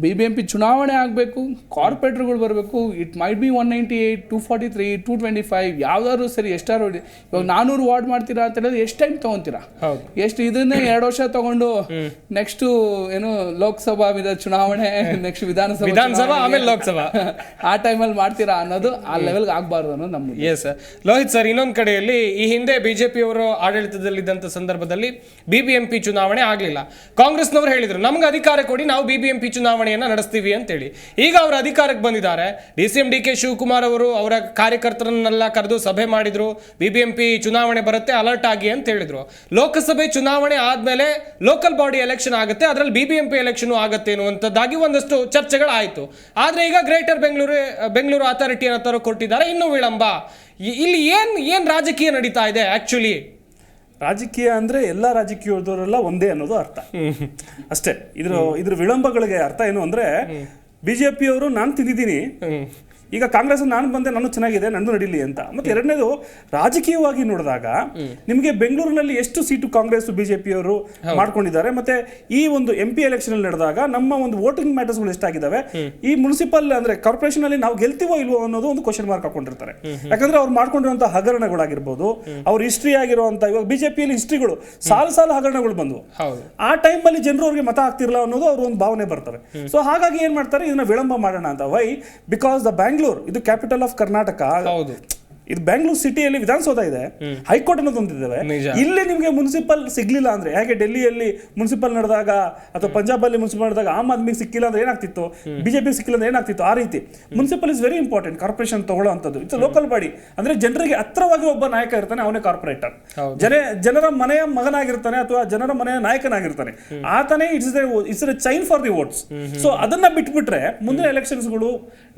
BBMP ಚುನಾವಣೆ ಆಗಬೇಕು, ಕಾರ್ಪೊರೇಟರ್ಗಳು ಬರಬೇಕು. ಇಟ್ ಮೈಟ್ ಬಿ 198, 243, 225 ಯಾವ್ದಾದ್ರು ಸರಿ. ಎಷ್ಟಾರು ಇವಾಗ 400 ವಾರ್ಡ್ ಮಾಡ್ತೀರಾ ಅಂತ ಹೇಳಿದ್ರೆ ಎಷ್ಟು ಟೈಮ್ ತಗೊಂತೀರಾ? ಎಷ್ಟು ಇದನ್ನೇ 2 ವರ್ಷ ತಗೊಂಡು ನೆಕ್ಸ್ಟ್ ಲೋಕಸಭಾ ಚುನಾವಣೆ, ನೆಕ್ಸ್ಟ್ ವಿಧಾನಸಭಾ, ಆಮೇಲೆ ಲೋಕಸಭಾ ಆ ಟೈಮಲ್ಲಿ ಮಾಡ್ತೀರಾ ಅನ್ನೋದು ಆ ಲೆವೆಲ್ಗೆ ಆಗ್ಬಾರ್ದು ಅನ್ನೋದು ನಮ್ಗೆ. ಎಸ್ ಲೋಹಿತ್ ಸರ್, ಇನ್ನೊಂದು ಕಡೆಯಲ್ಲಿ ಈ ಹಿಂದೆ ಬಿಜೆಪಿಯವರು ಆಡಳಿತದಲ್ಲಿದ್ದಂಥ ಸಂದರ್ಭದಲ್ಲಿ BBMP ಚುನಾವಣೆ ಆಗಲಿಲ್ಲ. ಕಾಂಗ್ರೆಸ್ನವರು ಹೇಳಿದ್ರು ನಮ್ಗೆ ಅಧಿಕಾರ ಕೊಡಿ, ನಾವು BBMP ಚುನಾವಣೆ ನಡೆಸ್ತೀವಿ ಅಂತೇಳಿ. ಈಗ ಅವರು ಅಧಿಕಾರಕ್ಕೆ ಬಂದಿದ್ದಾರೆ. DCM DK ಶಿವಕುಮಾರ್ ಅವರು ಅವರ ಕಾರ್ಯಕರ್ತರನ್ನೆಲ್ಲ ಕರೆದು ಸಭೆ ಮಾಡಿದ್ರು. BBMP ಚುನಾವಣೆ ಬರುತ್ತೆ, ಅಲರ್ಟ್ ಆಗಿ ಅಂತ ಹೇಳಿದ್ರು. ಲೋಕಸಭೆ ಚುನಾವಣೆ ಆದ್ಮೇಲೆ ಲೋಕಲ್ ಬಾಡಿ ಎಲೆಕ್ಷನ್ ಆಗುತ್ತೆ, ಅದರಲ್ಲಿ BBMP ಎಲೆಕ್ಷನ್ ಆಗುತ್ತೆ ಅನ್ನುವಂಥದ್ದಾಗಿ ಒಂದಷ್ಟು ಚರ್ಚೆಗಳಾಯಿತು. ಆದ್ರೆ ಈಗ ಗ್ರೇಟರ್ ಬೆಂಗಳೂರು ಅಥಾರಿಟಿ ಅನ್ನೋ ಕೊಟ್ಟಿದ್ದಾರೆ, ಇನ್ನೂ ವಿಳಂಬ. ಇಲ್ಲಿ ಏನ್ ರಾಜಕೀಯ ನಡೀತಾ ಇದೆ? ಆಕ್ಚುಲಿ ರಾಜಕೀಯ ಅಂದ್ರೆ ಎಲ್ಲ ರಾಜಕೀಯದವರೆಲ್ಲ ಒಂದೇ ಅನ್ನೋದು ಅರ್ಥ ಅಷ್ಟೇ. ಇದ್ರ ವಿಳಂಬಗಳಿಗೆ ಅರ್ಥ ಏನು ಅಂದ್ರೆ, ಬಿಜೆಪಿಯವರು ನಾನು ತಿಂದಿದ್ದೀನಿ, ಈಗ ಕಾಂಗ್ರೆಸ್ ನಾನು ಬಂದೆ, ನಾನು ಚೆನ್ನಾಗಿದೆ, ನಂದು ನಡೀಲಿ ಅಂತ. ಮತ್ತೆ ಎರಡನೇದು, ರಾಜಕೀಯವಾಗಿ ನೋಡಿದಾಗ ನಿಮಗೆ ಬೆಂಗಳೂರಿನಲ್ಲಿ ಎಷ್ಟು ಸೀಟು ಕಾಂಗ್ರೆಸ್ ಬಿಜೆಪಿಯವರು ಮಾಡ್ಕೊಂಡಿದ್ದಾರೆ, ಮತ್ತೆ ಈ ಒಂದು MP ಎಲೆಕ್ಷನ್ ಅಲ್ಲಿ ನಡೆದಾಗ ನಮ್ಮ ಒಂದು ವೋಟಿಂಗ್ ಮ್ಯಾಟರ್ಸ್ಗಳು ಎಷ್ಟಾಗಿದ್ದಾವೆ, ಈ ಮುನ್ಸಿಪಲ್ ಅಂದ್ರೆ ಕಾರ್ಪೊರೇಷನ್ ಅಲ್ಲಿ ನಾವು ಗೆಲ್ತೀವೋ ಇಲ್ವೋ ಅನ್ನೋದು ಒಂದು ಕ್ವಶನ್ ಮಾರ್ಕ್ ಹಾಕೊಂಡಿರ್ತಾರೆ. ಯಾಕಂದ್ರೆ ಅವ್ರು ಮಾಡ್ಕೊಂಡಿರುವಂತಹ ಹಗರಣಗಳಾಗಿರ್ಬೋದು, ಅವ್ರ ಹಿಸ್ಟ್ರಿ ಆಗಿರುವಂತ, ಇವಾಗ ಬಿಜೆಪಿಯಲ್ಲಿ ಹಿಸ್ಟ್ರಿಗಳು ಸಾಲು ಹಗರಣಗಳು ಬಂದವು. ಆ ಟೈಮ್ ಅಲ್ಲಿ ಜನರು ಅವ್ರಿಗೆ ಮತ ಹಾಕ್ತಿರಲ್ಲ ಅನ್ನೋದು ಅವ್ರ ಒಂದು ಭಾವನೆ ಬರ್ತವೆ. ಸೊ ಹಾಗಾಗಿ ಏನ್ ಮಾಡ್ತಾರೆ, ಇದನ್ನ ವಿಳಂಬ ಮಾಡೋಣ ಅಂತ. ವೈ? ಬಿಕಾಸ್ ದ ಬ್ಯಾಂಗ್ಳೂರ್ ಇದು ಕ್ಯಾಪಿಟಲ್ ಆಫ್ ಕರ್ನಾಟಕ. ಇದು ಬೆಂಗಳೂರು ಸಿಟಿಯಲ್ಲಿ ವಿಧಾನಸೌಧ ಇದೆ, ಹೈಕೋರ್ಟ್ ಅನ್ನೋದು ಒಂದಿದ್ದಾವೆ. ಇಲ್ಲಿ ನಿಮಗೆ ಮುನ್ಸಿಪಲ್ ಸಿಗ್ಲಿಲ್ಲ ಅಂದ್ರೆ, ಹೇಗೆ ಡೆಲ್ಲಿಯಲ್ಲಿ ಮುನ್ಸಿಪಲ್ ನಡೆದಾಗ ಅಥವಾ ಪಂಜಾಬ್ ಅಲ್ಲಿ ಮುನ್ಸಿಪಲ್ ನಡೆದಾಗ ಆಮ್ ಆದ್ಮಿಗೆ ಸಿಕ್ಕಿಲ್ಲ ಅಂದ್ರೆ ಏನಾಗ್ತಿತ್ತು, ಬಿಜೆಪಿ ಸಿಕ್ಕಿಲ್ಲ ಅಂದ್ರೆ ಏನಾಗ್ತಿತ್ತು, ಆ ರೀತಿ municipal is very important. Corporation ತಗೊಳ್ಳೋ ಅಂತದ್ದು ಇಟ್ಸ್ ಲೋಕಲ್ ಬಾಡಿ. ಅಂದ್ರೆ ಜನರಿಗೆ ಹತ್ರವಾಗಿ ಒಬ್ಬ ನಾಯಕ ಇರ್ತಾನೆ, ಅವನೇ ಕಾರ್ಪೊರೇಟರ್. ಜನರ ಮನೆಯ ಮಗನಾಗಿರ್ತಾನೆ ಅಥವಾ ಜನರ ಮನೆಯ ನಾಯಕನಾಗಿರ್ತಾನೆ, ಆತನೇ it's the chain for the votes. So ಅದನ್ನ ಬಿಟ್ಬಿಟ್ರೆ ಮುಂದಿನ ಎಲೆಕ್ಷನ್ಸ್ಗಳು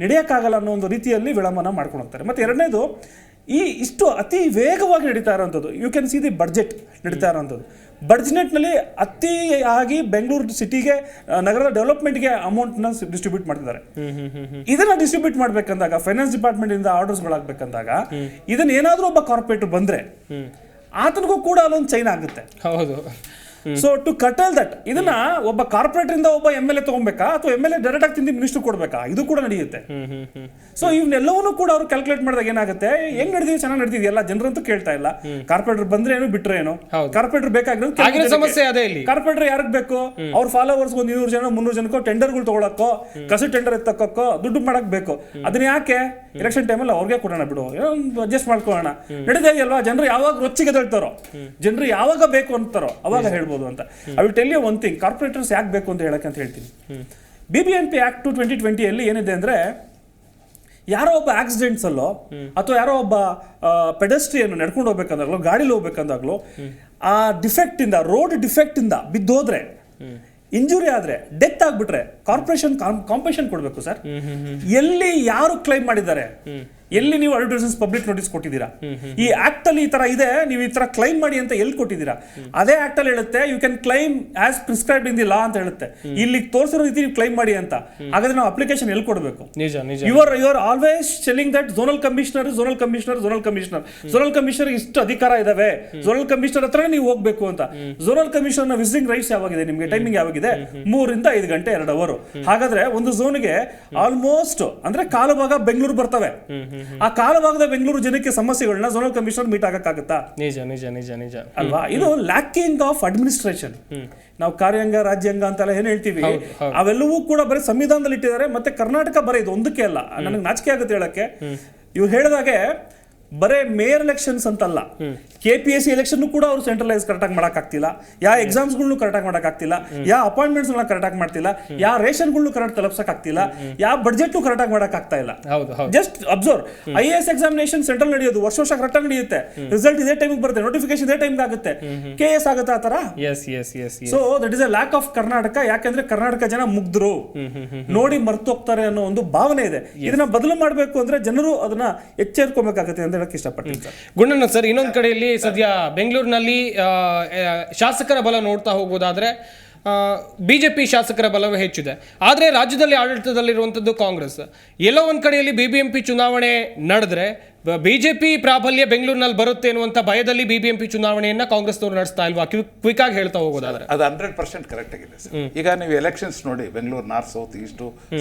ನಡೆಯಕ್ಕಾಗಲ್ಲ ಅನ್ನೋ ಒಂದು ರೀತಿಯಲ್ಲಿ ವಿಳಂಬನ ಮಾಡ್ಕೊಂಡು ಹೋಗ್ತಾರೆ. ಮತ್ತೆ ಎರಡನೇದು, ಇಷ್ಟು ಅತಿ ವೇಗವಾಗಿ ನಡೀತಾ ಇರೋವಂಥದ್ದು. You can see the budget ನಡೀತಾ ಇರೋವಂಥದ್ದು. ಬಡ್ಜೆಟ್ನಲ್ಲಿ ಅತಿಯಾಗಿ ಬೆಂಗಳೂರು ಸಿಟಿಗೆ, ನಗರದ ಡೆವಲಪ್ಮೆಂಟ್ಗೆ ಅಮೌಂಟ್ನ ಡಿಸ್ಟ್ರಿಬ್ಯೂಟ್ ಮಾಡ್ತಿದ್ದಾರೆ. ಇದನ್ನ ಡಿಸ್ಟ್ರಿಬ್ಯೂಟ್ ಮಾಡ್ಬೇಕಂದಾಗ, ಫೈನಾನ್ಸ್ ಡಿಪಾರ್ಟ್ಮೆಂಟ್ ಇಂದ ಆರ್ಡರ್ಸ್ಗಳಾಗಬೇಕಂದಾಗ, ಇದನ್ನ ಏನಾದರೂ ಒಬ್ಬ ಕಾರ್ಪೊರೇಟರ್ ಬಂದ್ರೆ ಆತನಿಗೂ ಕೂಡ ಅಲ್ಲೊಂದು ಚೈನ್ ಆಗುತ್ತೆ. ಹೌದು. ಸೊ ಟು ಕಟಲ್ ದಟ್, ಇದನ್ನ ಒಬ್ಬ ಕಾರ್ಪೊರೇಟರ್ ಇಂದ ಒಬ್ಬ MLA ತಗೊಬೇಕಾ ಅಥವಾ MLA ಡೈರೆಕ್ಟ್ ಆಗಿ ತಿಂದು ಮಿನಿಸ್ಟರ್ ಕೊಡ್ಬೇಕಾ, ಇದು ಕೂಡ ನಡೆಯುತ್ತೆ. ಸೊ ಇವನ್ನೆಲ್ಲವನ್ನೂ ಕೂಡ ಅವ್ರು ಕ್ಯಾಲ್ಕುಲೇಟ್ ಮಾಡಿದಾಗ ಏನಾಗುತ್ತೆ, ಹೆಂಗ್ ನಡೆದಿದೆ, ಚೆನ್ನಾಗಿ ನಡೆದಿದೆ, ಎಲ್ಲ ಜನರಂತೂ ಕೇಳ್ತಾ ಇಲ್ಲ. ಕಾರ್ಪೊರೇಟರ್ ಬಂದ್ರೆ ಏನು, ಬಿಟ್ರೆ ಏನು, ಕಾರ್ಪೊರೇಟರ್ ಬೇಕಾಗಿರೋದು ಸಮಸ್ಯೆ ಅದೇ ಇಲ್ಲಿ. ಕಾರ್ಪೊರೇಟರ್ ಯಾರಿಗೆ ಬೇಕು, ಅವ್ರ ಫಾಲೋವರ್ಸ್ ಒಂದು 200 ಜನ 300 ಜನಕ್ಕೋ ಟೆಂಡರ್ಗಳು ತಗೊಳಕ್ಕೋ, ಕಸ ಟೆಂಡರ್ ಎತ್ತಕ್ಕೋ ದುಡ್ಡು ಮಾಡಕ್ ಬೇಕು. ಅದನ್ನ ಯಾಕೆ ಎಲೆಕ್ಷನ್ ಟೈಮಲ್ಲಿ ಅವ್ರಿಗೆ ಕೊಡೋಣ, ಬಿಡು, ಅಡ್ಜಸ್ಟ್ ಮಾಡ್ಕೊಳ್ಳೋಣ, ನಡೀತಾ ಇದೆಯಲ್ವಾ. ಜನರು ಯಾವಾಗ ರೊಚ್ಚಿಗೆ ಎದ್ದೇಳ್ತಾರೋ, ಜನರು ಯಾವಾಗ ಬೇಕು ಅಂತಾರೋ ಅವಾಗ ಹೇಳ್ಬೋದು ಅಂತ. I will tell you one thing, corporators ಯಾಕೆ ಬೇಕು ಅಂತ ಹೇಳಕ್ಕೆ ಅಂತ ಹೇಳ್ತೀನಿ. BBMP ಆಕ್ಟ್ 2020 ಏನಿದೆ ಅಂದ್ರೆ, ಯಾರೋ ಒಬ್ಬ ಆಕ್ಸಿಡೆಂಟ್ಸ್ ಅಲ್ಲೋ ಅಥವಾ ಯಾರೋ ಒಬ್ಬ ಪೆಡೆಸ್ಟ್ರಿಯನ್ ನಡ್ಕೊಂಡು ಹೋಗ್ಬೇಕಂದಾಗ್ಲೋ, ಗಾಡಿಲಿ ಹೋಗ್ಬೇಕಂದಾಗ್ಲೋ, ಆ ಡಿಫೆಕ್ಟ್ ಇಂದ, ರೋಡ್ ಡಿಫೆಕ್ಟ್ ಇಂದ ಬಿದ್ದೋದ್ರೆ, ಇಂಜುರಿ ಆದ್ರೆ, ಡೆತ್ ಆಗ್ಬಿಟ್ರೆ ಕಾರ್ಪೊರೇಷನ್ ಕಾಂಪೆನ್ಸೇಷನ್ ಕೊಡಬೇಕು ಸರ್. ಎಲ್ಲಿ ಯಾರು ಕ್ಲೈಮ್ ಮಾಡಿದ್ದಾರೆ, ಎಲ್ಲಿ ನೀವು ಅಡ್ವರ್ಟೈಸ್ಮೆಂಟ್ ಪಬ್ಲಿಕ್ ನೋಟಿಸ್ ಕೊಟ್ಟಿದ್ದೀರಾ, ಈ ಆಕ್ಟ್ ಅಲ್ಲಿ ಈ ತರ ಇದೆ, ನೀವು ಈ ತರ ಕ್ಲೈಮ್ ಮಾಡಿ ಅಂತ ಎಲ್ಲಿ ಕೊಟ್ಟಿದ್ದೀರಾ? ಅದೇ ಆಕ್ಟ್ ಅಲ್ಲಿ ಹೇಳುತ್ತೆ you can claim as prescribed in the law ಅಂತ ಹೇಳುತ್ತೆ. ಇಲ್ಲಿ ತೋರಿಸಿರೋ ರೀತಿ ನೀವು ಕ್ಲೈಮ್ ಮಾಡಿ ಅಂತ. ಹಾಗಾದ್ರೆ ನಾವು ಅಪ್ಲಿಕೇಶನ್ ಎಲ್ಲಿ ಕೊಡಬೇಕು? You are always telling that zonal commissioner ಇಷ್ಟು ಅಧಿಕಾರ ಇದಾವೆ, ಝೋನಲ್ ಕಮಿಷನರ್ ಹತ್ರ ನೀವು ಹೋಗ್ಬೇಕು ಅಂತ. ಝೋನಲ್ ಕಮಿಷನರ್ ನ ವಿಸಿಟಿಂಗ್ ರೈಟ್ಸ್ ಯಾವಾಗಿದೆ ನಿಮಗೆ? ಟೈಮಿಂಗ್ ಯಾವಾಗಿದೆ? 3 ರಿಂದ 5 ಗಂಟೆ 2 ಅವರ್. ಹಾಗಾದ್ರೆ ಒಂದು ಝೋನ್ಗೆ ಆಲ್ಮೋಸ್ಟ್ ಅಂದ್ರೆ ಕಾಲು ಭಾಗ ಬೆಂಗಳೂರು ಬರ್ತವೆ. ಆ ಕಾಲಭಾಗದ ಬೆಂಗಳೂರು ಜನಕ್ಕೆ ಸಮಸ್ಯೆಗಳನ್ನ ಝೋನಲ್ ಕಮಿಷನರ್ ಮೀಟ್ ಆಗಕ್ಕಾಗತ್ತಾ? ನಿಜ ಅಲ್ವಾ? ಇದು ಲ್ಯಾಕಿಂಗ್ ಆಫ್ ಅಡ್ಮಿನಿಸ್ಟ್ರೇಷನ್. ನಾವು ಕಾರ್ಯಾಂಗ, ರಾಜ್ಯಾಂಗ ಅಂತೆಲ್ಲ ಏನ್ ಹೇಳ್ತೀವಿ, ಅವೆಲ್ಲವೂ ಕೂಡ ಬರೀ ಸಂವಿಧಾನದಲ್ಲಿ ಇಟ್ಟಿದ್ದಾರೆ. ಮತ್ತೆ ಕರ್ನಾಟಕ ಬರೀ ಇದು ಒಂದಕ್ಕೆ ಅಲ್ಲ, ನನಗೆ ನಾಚಿಕೆ ಆಗುತ್ತೆ ಹೇಳಕ್ಕೆ. ಇವ್ರು ಹೇಳಿದಾಗೆ ಬರೇ ಮೇಯರ್ ಎಲೆಕ್ಷನ್ಸ್ ಅಂತಲ್ಲ, KPSC ಎಲೆಕ್ಷನ್ ಕೂಡ ಅವರು ಸೆಂಟ್ರಲೈಸ್ ಕರೆಕ್ಟಾಗಿ ಮಾಡಕ್ಕಾಗ್ತಿಲ್ಲ, ಯಾವ ಎಕ್ಸಾಮ್ಸ್ಗಳನ್ನು ಕರೆಕ್ಟಾಗಿ ಮಾಡಕ್ಕಾಗ್ತಿಲ್ಲ, ಯಾವ ಅಪಾಯಿಂಟ್ಮೆಂಟ್ಸ್ ಕರೆಕ್ಟಾಗಿ ಮಾಡ್ತಿಲ್ಲ, ಯಾವ ರೇಷನ್ಗಳನ್ನು ಕರೆಕ್ಟ್ ತಲುಪ್ಸಕ್ಕಾಗ್ತಿಲ್ಲ, ಯಾವ ಬಡ್ಜೆಟ್ ಕರೆಕ್ಟಾಗಿ ಮಾಡಕ್ಕಾಗ್ತಾ ಇಲ್ಲ. Just observe, IAS examination central ನಡೆಯೋದು ವರ್ಷ ಕರೆಕ್ಟಾಗಿ ನಡೆಯುತ್ತೆ, ರಿಸಲ್ಟ್ ಇದೇ ಟೈಮಿಗೆ ಬರುತ್ತೆ, ನೋಟಿಫಿಕೇಶನ್ ಇದೇ ಟೈಮ್ಗೆ ಆಗುತ್ತೆ. KS ಆಗುತ್ತೆ ಆ ತರ. So that is a lack of Karnataka. ಯಾಕಂದ್ರೆ ಕರ್ನಾಟಕ ಜನ ಮುಗ್ಧರು, ನೋಡಿ ಮರ್ತು ಹೋಗ್ತಾರೆ ಅನ್ನೋ ಒಂದು ಭಾವನೆ ಇದೆ. ಇದನ್ನ ಬದಲು ಮಾಡಬೇಕು ಅಂದ್ರೆ ಜನರು ಅದನ್ನ ಎಚ್ಚರಿಕೋಬೇಕಾಗುತ್ತೆ ಅಂತ ಇಷ್ಟಪಡ್ತೀನಿ ಸರ್. ಗುಂಡಣ್ಣ ಸರ್, ಇನ್ನೊಂದು ಕಡೆಯಲ್ಲಿ ಸದ್ಯ ಬೆಂಗಳೂರಿನಲ್ಲಿ ಶಾಸಕರ ಬಲ ನೋಡ್ತಾ ಹೋಗೋದಾದ್ರೆ ಬಿಜೆಪಿ ಶಾಸಕರ ಬಲವೇ ಹೆಚ್ಚಿದೆ. ಆದರೆ ರಾಜ್ಯದಲ್ಲಿ ಆಡಳಿತದಲ್ಲಿರುವಂಥದ್ದು ಕಾಂಗ್ರೆಸ್. ಎಲ್ಲೋ ಒಂದು ಕಡೆಯಲ್ಲಿ BBMP ಚುನಾವಣೆ ನಡೆದ್ರೆ ಬಿಜೆಪಿ ಪ್ರಾಬಲ್ಯ ಬೆಂಗಳೂರಿನಲ್ಲಿ ಬರುತ್ತೆ ಅನ್ನುವಂಥ ಭಯದಲ್ಲಿ BBMP ಚುನಾವಣೆಯನ್ನ ಕಾಂಗ್ರೆಸ್ನವರು ನಡೆಸ್ತಾ ಇಲ್ವಾ? ಕ್ವಿಕ್ ಆಗಿ ಹೇಳ್ತಾ ಹೋಗೋದಾದ್ರೆ ಅದು 100% ಕರೆಕ್ಟ್ ಆಗಿದೆ ಸರ್. ಈಗ ನೀವು ಎಲೆಕ್ಷನ್ಸ್ ನೋಡಿ, ಬೆಂಗಳೂರು ನಾರ್ತ್, ಸೌತ್, ಈಸ್ಟು,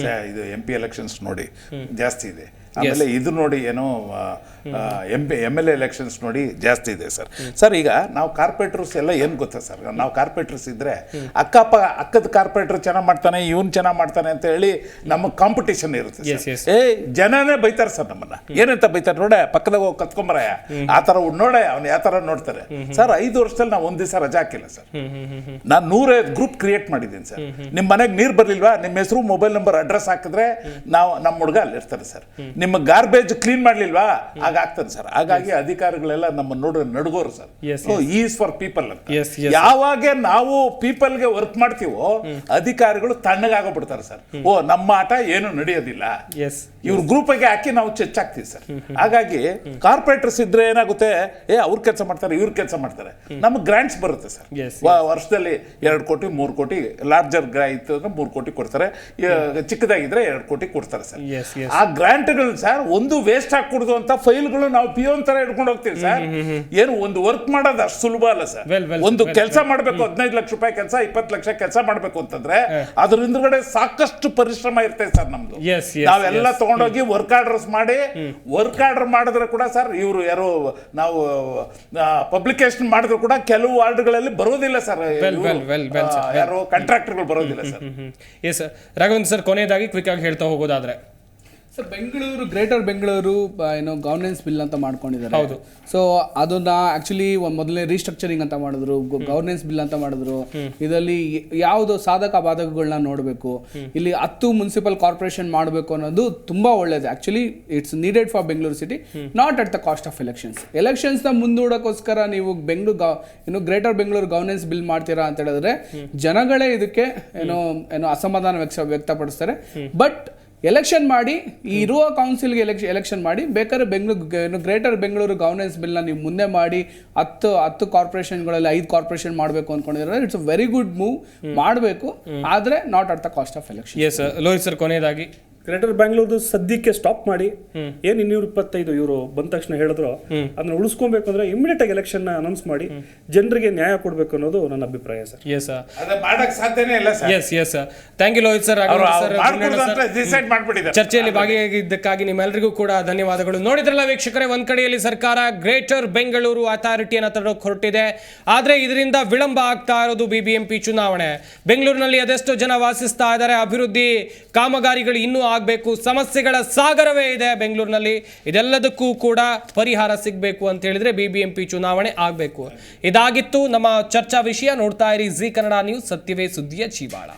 ಇದು MP ಎಲೆಕ್ಷನ್ಸ್ ನೋಡಿ ಜಾಸ್ತಿ ಇದೆ. ಆಮೇಲೆ ಇದು ನೋಡಿ ಏನೋ MLA ಎಲೆಕ್ಷನ್ಸ್ ನೋಡಿ ಜಾಸ್ತಿ ಇದೆ ಸರ್. ಈಗ ನಾವು ಕಾರ್ಪೊರೇಟರ್ಸ್ ಎಲ್ಲ ಏನು ಗೊತ್ತಾ ಸರ್, ನಾವು ಕಾರ್ಪೊರೇಟರ್ಸ್ ಇದ್ರೆ ಅಕ್ಕದ ಕಾರ್ಪೊರೇಟರ್ ಚೆನ್ನಾಗಿ ಮಾಡ್ತಾನೆ, ಇವನ್ ಚೆನ್ನಾಗಿ ಮಾಡ್ತಾನೆ ಅಂತ ಹೇಳಿ ನಮ್ಮ ಕಾಂಪಿಟೇಷನ್ ಇರುತ್ತೆ. ಜನನೇ ಬೈತಾರೆ ಸರ್ ನಮ್ಮನ್ನ. ಏನಂತ ಬೈತಾರೆ? ನೋಡ ಪಕ್ಕದಾಗ ಹೋಗಿ ಕತ್ಕೊಂಬರಯ, ಆ ತರ ನೋಡ ಅವ್ನು ಯಾವ ತರ ನೋಡ್ತಾರೆ ಸರ್. 5 ವರ್ಷದಲ್ಲಿ ನಾವು 1 ದಿವಸ ರಜಾ ಹಾಕಿಲ್ಲ ಸರ್. ನಾನು 105 ಗ್ರೂಪ್ ಕ್ರಿಯೇಟ್ ಮಾಡಿದ್ದೀನಿ ಸರ್. ನಿಮ್ಮ ಮನೆಗೆ ನೀರು ಬರ್ಲಿಲ್ವಾ, ನಿಮ್ಮ ಹೆಸರು, ಮೊಬೈಲ್ ನಂಬರ್, ಅಡ್ರೆಸ್ ಹಾಕಿದ್ರೆ ನಮ್ಮ ಹುಡುಗ ಅಲ್ಲಿರ್ತಾರೆ ಸರ್. ನಿಮ್ಮ ಗಾರ್ಬೇಜ್ ಕ್ಲೀನ್ ಮಾಡ್ಲಿಲ್ವಾ, ಆಗ್ತದೆ ಸರ್. ಹಾಗಾಗಿ ಅಧಿಕಾರಿಗಳೆಲ್ಲ ನಮ್ಮ ನಡುಗೋರು ಸರ್. ಈಸ್ ಫಾರ್ ಪೀಪಲ್ ಅಂತ. ಯಾವಾಗ ನಾವು ಪೀಪಲ್ಗೆ ವರ್ಕ್ ಮಾಡ್ತೀವೋ ಅಧಿಕಾರಿಗಳು ತಣ್ಣಗಾಗೋಗ್ಬಿಡ್ತಾರೆ ಸರ್. ನಮ್ಮ ಆಟ ಏನು ನಡೆಯೋದಿಲ್ಲ, ಇವ್ರ ಗ್ರೂಪಿಗೆ ಹಾಕಿ ನಾವು ಚೆಚ್ಚಾಕ್ತೀವಿ ಸರ್. ಹಾಗಾಗಿ ಕಾರ್ಪೊರೇಟರ್ಸ್ ಇದ್ರೆ ಏನಾಗುತ್ತೆ, ಅವ್ರ ಕೆಲಸ ಮಾಡ್ತಾರೆ, ಇವ್ರ ಕೆಲಸ ಮಾಡ್ತಾರೆ, ನಮ್ಗೆ ಗ್ರಾಂಟ್ಸ್ ಬರುತ್ತೆ ಸರ್. ವರ್ಷದಲ್ಲಿ 2 ಕೋಟಿ 3 ಕೋಟಿ, ಲಾರ್ಜರ್ ಇತ್ತು ಅಂದ್ರೆ 3 ಕೋಟಿ ಕೊಡ್ತಾರೆ, ಚಿಕ್ಕದಾಗಿದ್ರೆ 2 ಕೋಟಿ ಕೊಡ್ತಾರೆ ಸರ್. ಆ ಗ್ರಾಂಟ್ಗಳು ಸರ್ ಒಂದು ವೇಸ್ಟ್ ಹಾಕೂಡ್ದು ಅಂತ ಫೈಲ್ಗಳು ನಾವು ಪಿಯೋನ್ ತರ ಹಿಡ್ಕೊಂಡು ಹೋಗ್ತೀವಿ ಸರ್. ಏನು ಒಂದು ವರ್ಕ್ ಮಾಡೋದು ಅಷ್ಟು ಸುಲಭ ಅಲ್ಲ ಸರ್. ಒಂದು ಕೆಲಸ ಮಾಡಬೇಕು, 15 ಲಕ್ಷ ರೂಪಾಯಿ ಕೆಲಸ, 20 ಲಕ್ಷ ಕೆಲಸ ಮಾಡಬೇಕು ಅಂತಂದ್ರೆ ಅದ್ರ ಹಿಂದ್ಗಡೆ ಸಾಕಷ್ಟು ಪರಿಶ್ರಮ ಇರ್ತದೆ ಸರ್ ನಮ್ದು. ನಾವೆಲ್ಲ ತಗೊಂಡೋಗಿ ವರ್ಕ್ ಆರ್ಡರ್ಸ್ ಮಾಡಿ, ವರ್ಕ್ ಆರ್ಡರ್ ಮಾಡಿದ್ರೆ ಕೂಡ ಸರ್ ಇವರು ಯಾರು ನಾವು ಪಬ್ಲಿಕೇಶನ್ ಮಾಡಿದ್ರು ಕೂಡ ಕೆಲವು ವಾರ್ಡ್ಗಳಲ್ಲಿ ಬರೋದಿಲ್ಲ ಸರ್, ಯಾರು ಕಾಂಟ್ರಾಕ್ಟರ್ಗಳು ಬರೋದಿಲ್ಲ ಸರ್. ರಾಘವೇಂದ್ರ ಸರ್, ಕೊನೆಯದಾಗಿ ಕ್ವಿಕ್ ಆಗಿ ಹೇಳ್ತಾ ಹೋಗೋದಾದ್ರೆ sir, Bengaluru, greater Bengaluru Governance bill ಅಂತ ಮಾಡ್ಕೊಂಡಿದ್ದಾರೆ. ಹೌದು. ಸೊ ಅದನ್ನ ಆಕ್ಚುಲಿ ಮೊದಲನೇ ರೀಸ್ಟ್ರಕ್ಚರಿಂಗ್ ಅಂತ ಮಾಡಿದ್ರು, ಗವರ್ನೆನ್ಸ್ ಬಿಲ್ ಅಂತ ಮಾಡಿದ್ರು. ಇದರಲ್ಲಿ ಯಾವುದು ಸಾಧಕ ಬಾಧಕಗಳನ್ನ ನೋಡಬೇಕು, ಇಲ್ಲಿ 10 ಮುನ್ಸಿಪಲ್ ಕಾರ್ಪೊರೇಷನ್ ಮಾಡಬೇಕು ಅನ್ನೋದು ತುಂಬಾ ಒಳ್ಳೇದು. Actually it's needed for Bengaluru city, not at the cost of elections ನ ಮುಂದೂಡೋಕ್ಕೋಸ್ಕರ ನೀವು ಗ್ರೇಟರ್ ಬೆಂಗಳೂರು ಗವರ್ನೆನ್ಸ್ ಬಿಲ್ ಮಾಡ್ತೀರಾ ಅಂತ ಹೇಳಿದ್ರೆ ಜನಗಳೇ ಇದಕ್ಕೆ ಏನೋ ಅಸಮಾಧಾನ ವ್ಯಕ್ತಪಡಿಸ್ತಾರೆ. ಬಟ್ ಎಲೆಕ್ಷನ್ ಮಾಡಿ ಈ ಇರುವ ಕೌನ್ಸಿಲ್ಗೆ ಎಲೆಕ್ಷನ್ ಮಾಡಿ, ಬೇಕಾದ್ರೆ ಗ್ರೇಟರ್ ಬೆಂಗಳೂರು ಗವರ್ನೆನ್ಸ್ ಬಿಲ್ನ ನೀವು ಮುಂದೆ ಮಾಡಿ 10 ಕಾರ್ಪೊರೇಷನ್ಗಳಲ್ಲಿ 5 ಕಾರ್ಪೊರೇಷನ್ ಮಾಡಬೇಕು ಅನ್ಕೊಂಡಿದ್ರೆ it's a very good move, ಮಾಡಬೇಕು, ಆದ್ರೆ not at the cost of election. Yes Lohith sir, ಕೊನೆಯದಾಗಿ ಗ್ರೇಟರ್ ಬ್ಯಾಂಗ್ಳೂರ್ದು ಸದ್ಯಕ್ಕೆ ಸ್ಟಾಪ್ ಮಾಡಿ, ಏನ್ 225 ಇವರು ಬಂದ ತಕ್ಷಣ ಹೇಳಿದ್ರು ಅದನ್ನ ಉಳಿಸ್ಕೊಬೇಕು ಅಂದ್ರೆ ಇಮಿಡಿಯೇಟ್ ಆಗಿ ಎಲೆಕ್ಷನ್ ಅನೌನ್ಸ್ ಮಾಡಿ ಜನರಿಗೆ ನ್ಯಾಯ ಕೊಡ್ಬೇಕು ಅನ್ನೋದು ನನ್ನ ಅಭಿಪ್ರಾಯ ಸರ್. ಎಸ್ ಅದು ಮಾಡಕ್ ಸಾಧ್ಯನೇ ಇಲ್ಲ sir. Yes thank you Lohith sir. Decide ಮಾಡ್ಬಿಟ್ಟಿದ್ದಾರೆ. ಚರ್ಚೆಯಲ್ಲಿ ಭಾಗಿಯಾಗಿದ್ದಕ್ಕಾಗಿ ನಿಮ್ಮೆಲ್ಲರಿಗೂ ಕೂಡ ಧನ್ಯವಾದಗಳು. ನೋಡಿದ್ರಲ್ಲ ವೀಕ್ಷಕರೇ, ಒಂದ್ ಕಡೆಯಲ್ಲಿ ಸರ್ಕಾರ ಗ್ರೇಟರ್ ಬೆಂಗಳೂರು ಅಥಾರಿಟಿಯನ್ನು ತರೋಕೆ ಹೊರಟಿದೆ, ಆದ್ರೆ ಇದರಿಂದ ವಿಳಂಬ ಆಗ್ತಾ ಇರೋದು ಬಿಬಿಎಂಪಿ ಚುನಾವಣೆ. ಬೆಂಗಳೂರಿನಲ್ಲಿ ಅದೆಷ್ಟೋ ಜನ ವಾಸಿಸ್ತಾ ಇದ್ದಾರೆ, ಅಭಿವೃದ್ಧಿ ಕಾಮಗಾರಿಗಳು ಇನ್ನೂ ಆಗಬೇಕು, ಸಮಸ್ಯೆಗಳ ಸಾಗರವೇ ಇದೆ ಬೆಂಗಳೂರಿನಲ್ಲಿ. ಇದೆಲ್ಲದಕ್ಕೂ ಕೂಡ ಪರಿಹಾರ ಸಿಗಬೇಕು ಅಂತ ಹೇಳಿದ್ರೆ ಬಿಬಿಎಂಪಿ ಚುನಾವಣೆ ಆಗಬೇಕು. ಇದಾಗಿತ್ತು ನಮ್ಮ ಚರ್ಚಾ ವಿಷಯ. ನೋಡ್ತಾ ಇರಿ ಜಿ ಕನ್ನಡ ನ್ಯೂಸ್, ಸತ್ಯವೇ ಸುದ್ದಿಯ ಜೀವಾಳ.